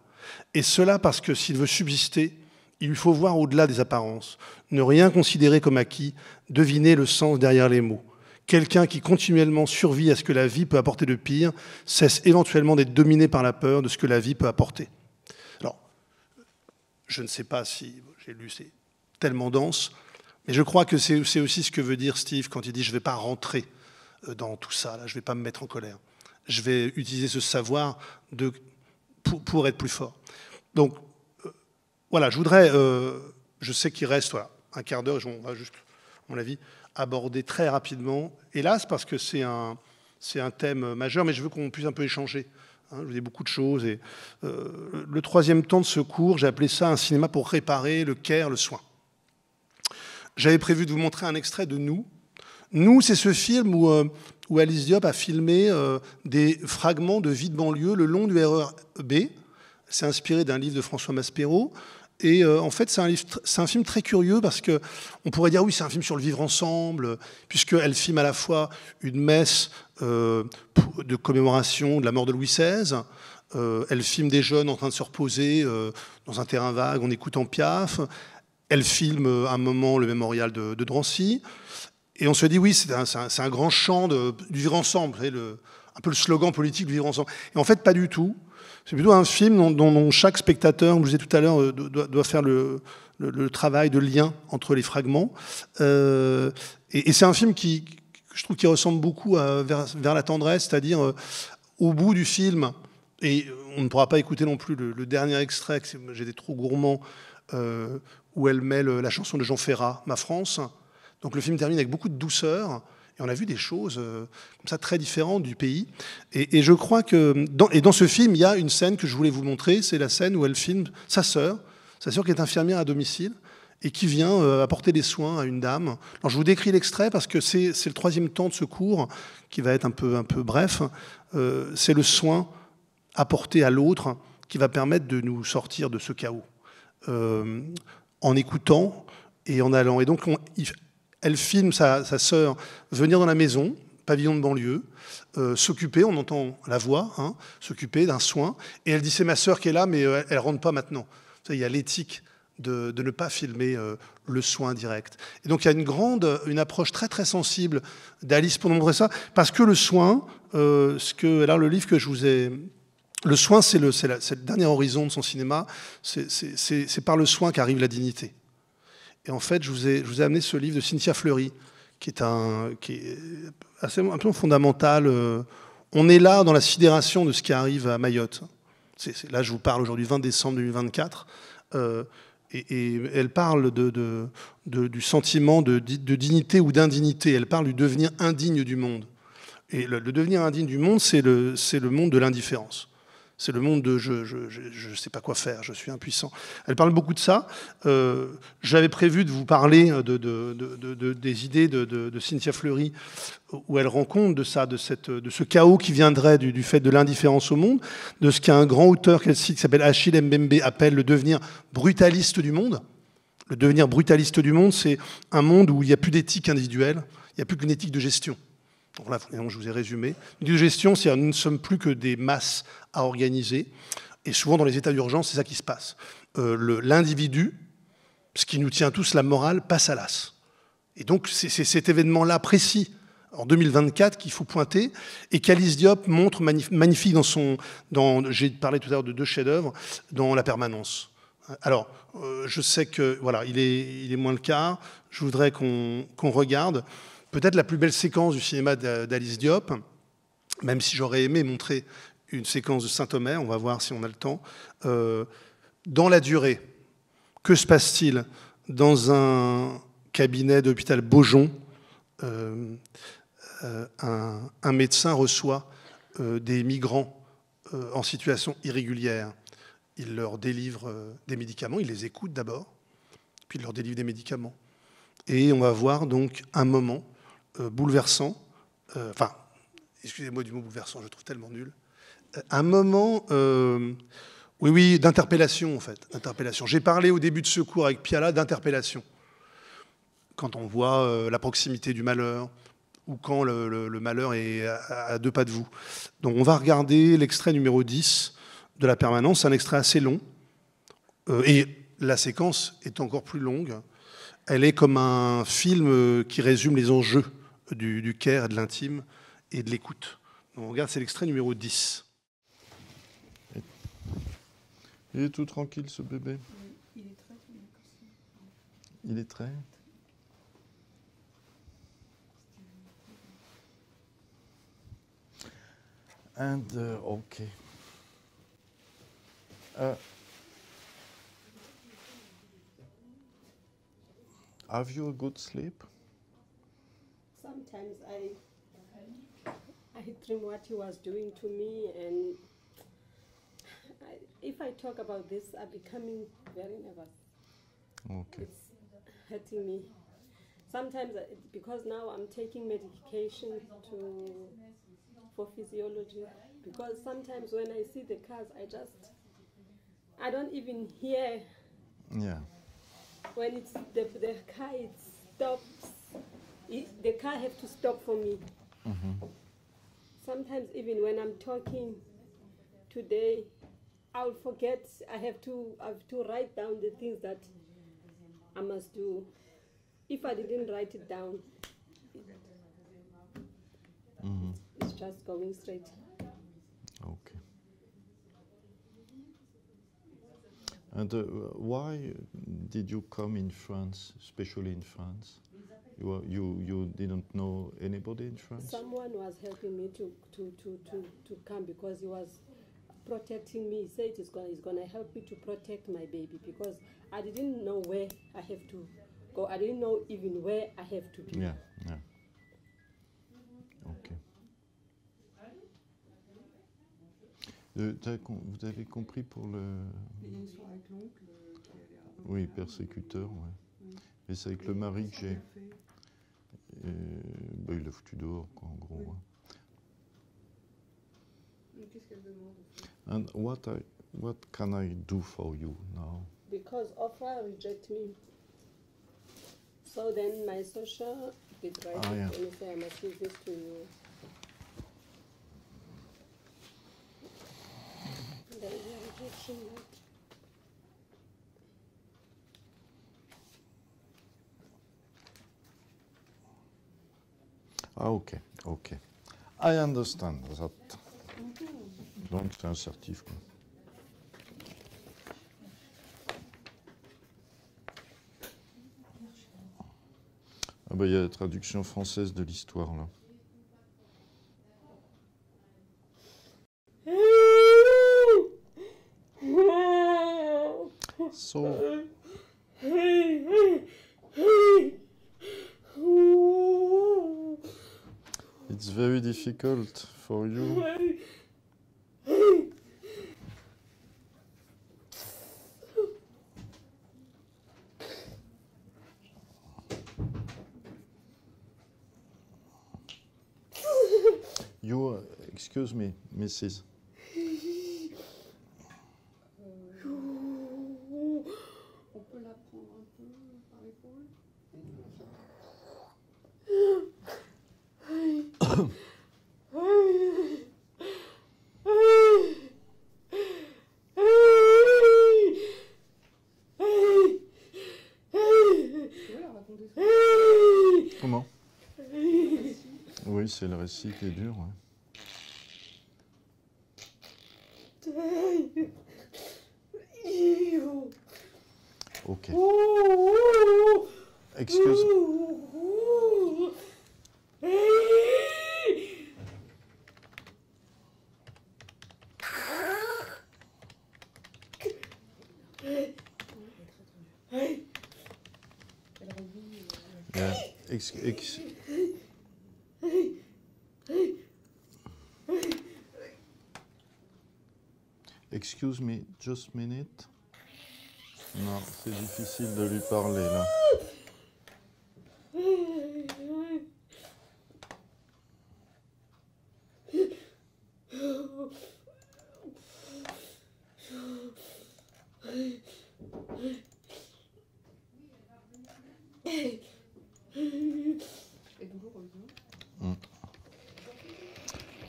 Et cela parce que s'il veut subsister, il lui faut voir au-delà des apparences, ne rien considérer comme acquis, deviner le sens derrière les mots. Quelqu'un qui continuellement survit à ce que la vie peut apporter de pire cesse éventuellement d'être dominé par la peur de ce que la vie peut apporter. Alors, je ne sais pas si j'ai lu, c'est tellement dense, mais je crois que c'est aussi ce que veut dire Steve quand il dit « je ne vais pas rentrer dans tout ça, là, je ne vais pas me mettre en colère. Je vais utiliser ce savoir pour être plus fort. » Donc, voilà, je voudrais... je sais qu'il reste un quart d'heure, on va juste, à mon avis, aborder très rapidement, hélas, parce que c'est un thème majeur, mais je veux qu'on puisse un peu échanger. Je vous dis beaucoup de choses. Et, le troisième temps de ce cours, j'ai appelé ça un cinéma pour réparer, le care, le soin. J'avais prévu de vous montrer un extrait de Nous. Nous, c'est ce film où Alice Diop a filmé des fragments de vie de banlieue le long du RER-B. C'est inspiré d'un livre de François Maspero. Et en fait, c'est un film très curieux parce qu'on pourrait dire, oui, c'est un film sur le vivre ensemble, puisqu'elle filme à la fois une messe de commémoration de la mort de Louis XVI, elle filme des jeunes en train de se reposer dans un terrain vague en écoutant Piaf, elle filme un moment le mémorial de Drancy, et on se dit, oui, c'est un grand chant du vivre ensemble, un peu le slogan politique du vivre ensemble. Et en fait, pas du tout. C'est plutôt un film dont chaque spectateur, comme je disais tout à l'heure, doit faire le travail de lien entre les fragments. Et c'est un film que je trouve qui ressemble beaucoup vers la tendresse, c'est-à-dire au bout du film, et on ne pourra pas écouter non plus le dernier extrait, j'étais trop gourmand, où elle met la chanson de Jean Ferrat, Ma France. Donc le film termine avec beaucoup de douceur. Et on a vu des choses comme ça très différentes du pays. Et je crois que dans ce film, il y a une scène que je voulais vous montrer. C'est la scène où elle filme sa sœur qui est infirmière à domicile et qui vient apporter des soins à une dame. Alors je vous décris l'extrait parce que c'est le 3e temps de ce cours qui va être un peu bref. C'est le soin apporté à l'autre qui va permettre de nous sortir de ce chaos. En écoutant et en allant. Et donc elle filme sa sœur venir dans la maison, pavillon de banlieue, s'occuper, on entend la voix, hein, s'occuper d'un soin. Et elle dit, c'est ma sœur qui est là, mais elle ne rentre pas maintenant. Il y a l'éthique de ne pas filmer le soin direct. Et donc il y a une approche très très sensible d'Alice pour nous montrer ça, parce que le soin, là le livre que je vous ai... Le soin, c'est le dernier horizon de son cinéma, c'est par le soin qu'arrive la dignité. Et en fait, je vous ai amené ce livre de Cynthia Fleury, qui est un peu fondamental. On est là dans la sidération de ce qui arrive à Mayotte. Là, je vous parle aujourd'hui, 20 décembre 2024. Et elle parle du sentiment de dignité ou d'indignité. Elle parle du devenir indigne du monde. Et le devenir indigne du monde, c'est le monde de l'indifférence. C'est le monde de je ne sais pas quoi faire, je suis impuissant. Elle parle beaucoup de ça. J'avais prévu de vous parler des idées de Cynthia Fleury, où elle rend compte de ça, de ce chaos qui viendrait du fait de l'indifférence au monde, de ce qu'un grand auteur qu'elle cite, qui s'appelle Achille Mbembe, appelle le devenir brutaliste du monde. Le devenir brutaliste du monde, c'est un monde où il n'y a plus d'éthique individuelle, il n'y a plus qu'une éthique de gestion. Voilà, je vous ai résumé. Une gestion, c'est nous ne sommes plus que des masses à organiser. Et souvent, dans les états d'urgence, c'est ça qui se passe. L'individu, ce qui nous tient tous, la morale, passe à l'as. Et donc, c'est cet événement-là précis, en 2024, qu'il faut pointer, et qu'Alice Diop montre magnifique j'ai parlé tout à l'heure de 2 chefs-d'œuvre, dans La Permanence. Alors, je sais que, voilà, il est moins le quart. Je voudrais qu'on regarde peut-être la plus belle séquence du cinéma d'Alice Diop, même si j'aurais aimé montrer une séquence de Saint-Omer, on va voir si on a le temps. Dans la durée, que se passe-t-il dans un cabinet d'hôpital Beaujon? Un médecin reçoit des migrants en situation irrégulière. Il leur délivre des médicaments, il les écoute d'abord, puis il leur délivre des médicaments. Et on va voir donc un moment bouleversant, excusez-moi du mot bouleversant, je le trouve tellement nul, un moment, oui, d'interpellation en fait, d'interpellation. J'ai parlé au début de ce cours avec Piala d'interpellation. Quand on voit la proximité du malheur, ou quand le malheur est à 2 pas de vous. Donc on va regarder l'extrait numéro 10 de La Permanence, c'est un extrait assez long, et la séquence est encore plus longue. Elle est comme un film qui résume les enjeux du care, de l'intime et de l'écoute. On regarde, c'est l'extrait numéro 10. Il est tout tranquille, ce bébé. Il est très... And, okay. Have you a good sleep? Sometimes I dream what he was doing to me, and if I talk about this, I'm becoming very nervous. Okay. It's hurting me. Sometimes, because now I'm taking medication for physiology, because sometimes when I see the cars, I don't even hear. Yeah. When it's the car, it stops. The car have to stop for me. Mm-hmm. Sometimes even when I'm talking today, I'll forget. I have to write down the things that I must do. If I didn't write it down, it's just going straight. Okay. And why did you come in France, especially in France? You didn't know anybody in France? Someone was helping me to come because he was protecting me. He said he's going to help me to protect my baby because I didn't know where I have to go. I didn't know even where I have to be. Yeah, yeah. Ok. Vous avez compris pour le... Il y a une histoire avec l'oncle qui allait à... Oui, persécuteur, ouais. Et c'est avec le mari que j'ai... Ben, il l'a foutu dehors, quoi, en gros. Ouais. Qu'est-ce qu'elle demande? And what can I do for you now? Because Ofra reject me. So then my social did write it and say I must give this to you. There is a rejection. Ok, ok. I understand that. Donc c'est assertif, quoi. Ah ben, il y a la traduction française de l'histoire, là. So... It's very difficult for you. You, excuse me, Mrs. On peut la prendre un peu par l'épaule. Comment? Oui, c'est le récit qui est dur. Ouais. Ok. Excuse. Yeah. Excuse me, just a minute. Non, c'est difficile de lui parler là.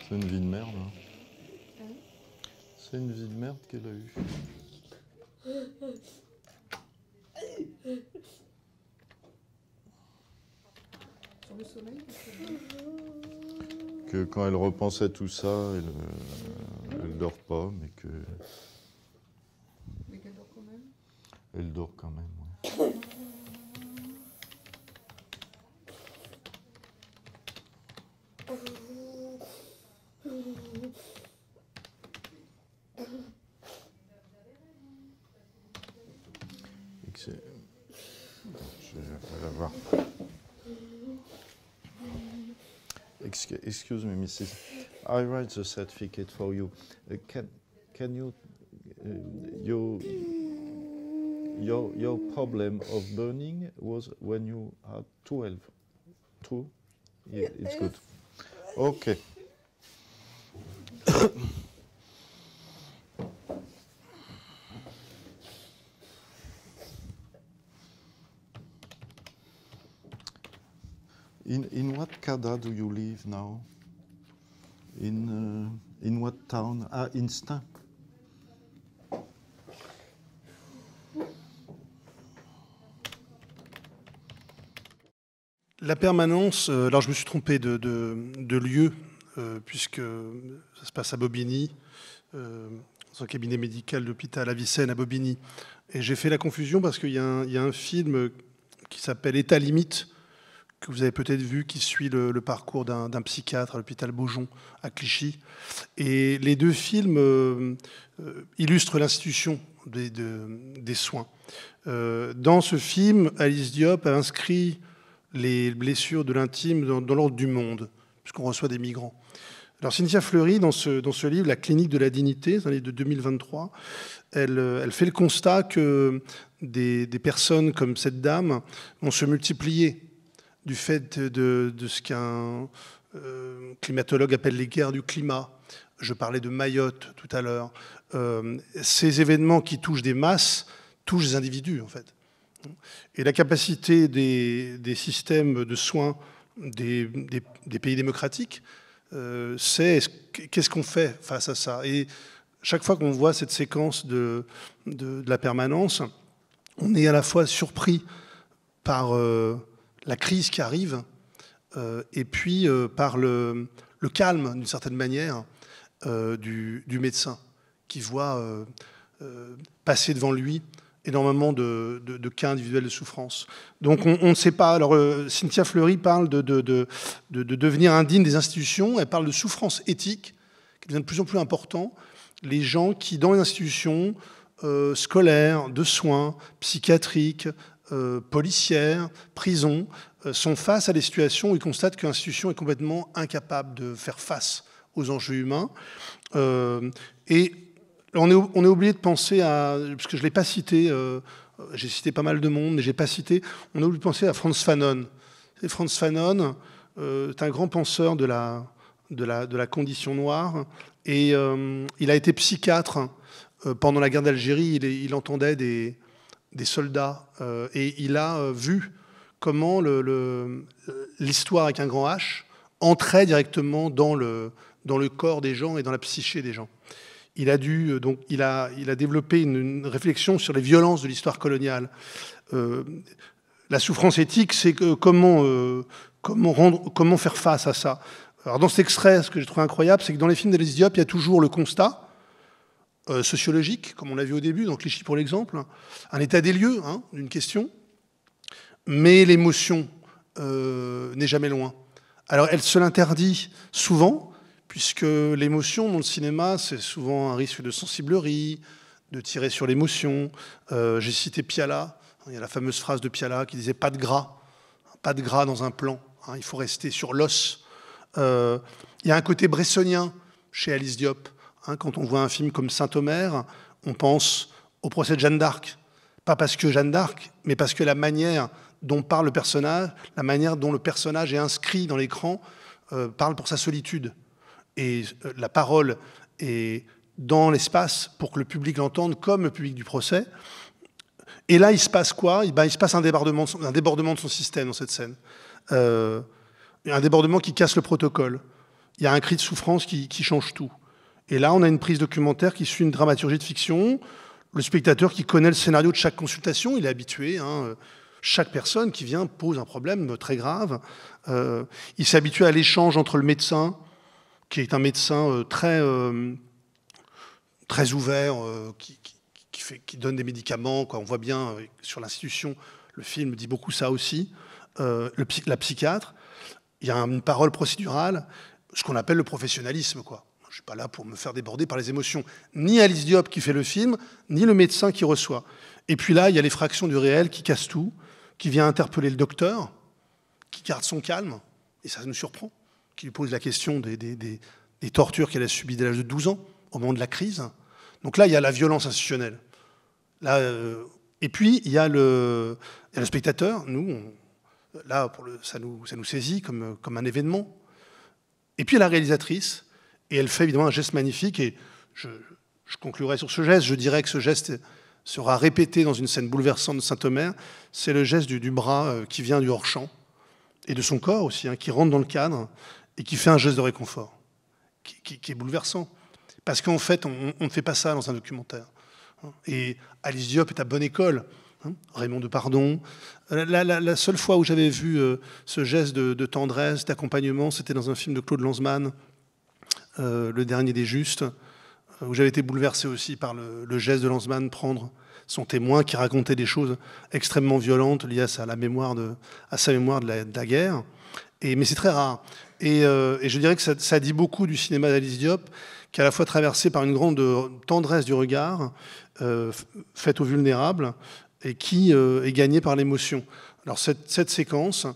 C'est une vie de merde. Hein. C'est une vie de merde qu'elle a eue. Sur le soleil, que quand elle repense à tout ça, elle dort pas, mais que... Mais qu'elle dort quand même. Elle dort quand même, ouais. Je vais la voir. Excuse me, Mrs. I write the certificate for you. Can you your problem of burning was when you had 12. True? Yeah, it's good. Okay. In what Kada do you live now? In what town? Ah, in Stein. La permanence, alors je me suis trompé de lieu, puisque ça se passe à Bobigny, dans un cabinet médical d'hôpital Avicenne à Bobigny. Et j'ai fait la confusion parce qu'il y a un film qui s'appelle État limite, que vous avez peut-être vu, qui suit le parcours d'un psychiatre à l'hôpital Beaujon à Clichy. Et les deux films illustrent l'institution des soins. Dans ce film, Alice Diop a inscrit les blessures de l'intime dans l'ordre du monde, puisqu'on reçoit des migrants. Alors Cynthia Fleury, dans ce livre, La clinique de la dignité, c'est un livre de 2023, elle fait le constat que des personnes comme cette dame vont se multiplier du fait de ce qu'un climatologue appelle les guerres du climat. Je parlais de Mayotte tout à l'heure. Ces événements qui touchent des masses touchent des individus, en fait. Et la capacité des systèmes de soins des pays démocratiques, c'est qu'est-ce qu'on fait face à ça. Et chaque fois qu'on voit cette séquence de la permanence, on est à la fois surpris par la crise qui arrive et puis par le calme, d'une certaine manière, du médecin qui voit passer devant lui énormément de cas individuels de souffrance. Donc on ne sait pas. Alors Cynthia Fleury parle de devenir indigne des institutions. Elle parle de souffrance éthique qui devient de plus en plus important. Les gens qui, dans les institutions scolaires, de soins, psychiatriques, policières, prisons, sont face à des situations où ils constatent que l'institution est complètement incapable de faire face aux enjeux humains. Et on est oublié de penser à, parce que je ne l'ai pas cité, j'ai cité pas mal de monde, mais je n'ai pas cité, on a oublié de penser à Frantz Fanon. Et Frantz Fanon est un grand penseur de la condition noire, et il a été psychiatre pendant la guerre d'Algérie. Il entendait des soldats, et il a vu comment l'histoire avec un grand H entrait directement dans le corps des gens et dans la psyché des gens. Il a développé une réflexion sur les violences de l'histoire coloniale. La souffrance éthique, c'est comment faire face à ça. Alors dans cet extrait, ce que j'ai trouvé incroyable, c'est que dans les films d'Alice Diop, il y a toujours le constat sociologique, comme on l'a vu au début, dans Clichy pour l'exemple, un état des lieux d'une question, mais l'émotion n'est jamais loin. Alors elle se l'interdit souvent, puisque l'émotion dans le cinéma, c'est souvent un risque de sensiblerie, de tirer sur l'émotion. J'ai cité Piala, il y a la fameuse phrase de Piala qui disait « pas de gras dans un plan, il faut rester sur l'os ». Il y a un côté bressonien chez Alice Diop. Quand on voit un film comme Saint-Omer, on pense au procès de Jeanne d'Arc. Pas parce que Jeanne d'Arc, mais parce que la manière dont parle le personnage, la manière dont le personnage est inscrit dans l'écran, parle pour sa solitude. Et la parole est dans l'espace pour que le public l'entende comme le public du procès. Et là, il se passe quoi ? Il se passe un débordement de son système dans cette scène. Un débordement qui casse le protocole. Il y a un cri de souffrance qui change tout. Et là, on a une prise documentaire qui suit une dramaturgie de fiction. Le spectateur qui connaît le scénario de chaque consultation, il est habitué. Chaque personne qui vient pose un problème très grave. Il s'est habitué à l'échange entre le médecin, qui est un médecin très ouvert, qui donne des médicaments. On voit bien sur l'institution, le film dit beaucoup ça aussi. La psychiatre, il y a une parole procédurale, ce qu'on appelle le professionnalisme, quoi. Je ne suis pas là pour me faire déborder par les émotions. Ni Alice Diop qui fait le film, ni le médecin qui reçoit. Et puis là, il y a les fractions du réel qui cassent tout, qui vient interpeller le docteur, qui garde son calme, et ça nous surprend, qui lui pose la question des tortures qu'elle a subies dès l'âge de 12 ans, au moment de la crise. Donc là, il y a la violence institutionnelle. Là, et puis, il y a le spectateur. Nous, ça nous saisit comme un événement. Et puis, la réalisatrice, et elle fait évidemment un geste magnifique, et je conclurai sur ce geste. Je dirais que ce geste sera répété dans une scène bouleversante de Saint-Omer. C'est le geste du bras qui vient du hors-champ, et de son corps aussi, qui rentre dans le cadre, et qui fait un geste de réconfort, qui est bouleversant. Parce qu'en fait, on ne fait pas ça dans un documentaire. Et Alice Diop est à bonne école. Raymond Depardon. La seule fois où j'avais vu ce geste de tendresse, d'accompagnement, c'était dans un film de Claude Lanzmann, Le Dernier des Justes, où j'avais été bouleversé aussi par le geste de Lanzmann, prendre son témoin qui racontait des choses extrêmement violentes liées à sa mémoire de la guerre. Mais c'est très rare. Et je dirais que ça dit beaucoup du cinéma d'Alice Diop, qui est à la fois traversé par une grande tendresse du regard, faite aux vulnérables, et qui est gagnée par l'émotion. Alors cette séquence,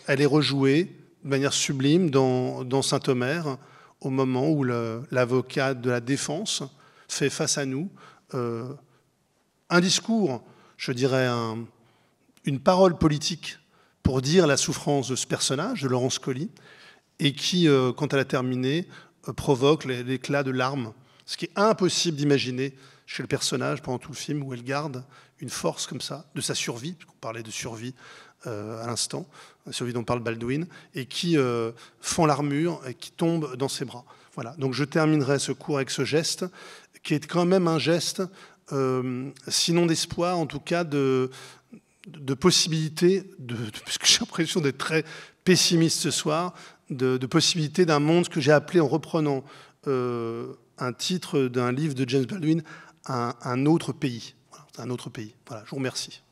elle est rejouée de manière sublime dans Saint-Omer, au moment où l'avocat de la défense fait face à nous un discours, je dirais une parole politique pour dire la souffrance de ce personnage, de Laurence Colli, et qui, quand elle a terminé, provoque l'éclat de larmes, ce qui est impossible d'imaginer chez le personnage pendant tout le film, où elle garde une force comme ça, de sa survie, puisqu'on parlait de survie à l'instant, la survie dont parle Baldwin, et qui fend l'armure et qui tombe dans ses bras. Voilà. Donc je terminerai ce cours avec ce geste, qui est quand même un geste, sinon d'espoir, en tout cas de possibilité, puisque j'ai l'impression d'être très pessimiste ce soir, de possibilité d'un monde, ce que j'ai appelé, en reprenant un titre d'un livre de James Baldwin, un autre pays. Voilà, un autre pays. Voilà, je vous remercie.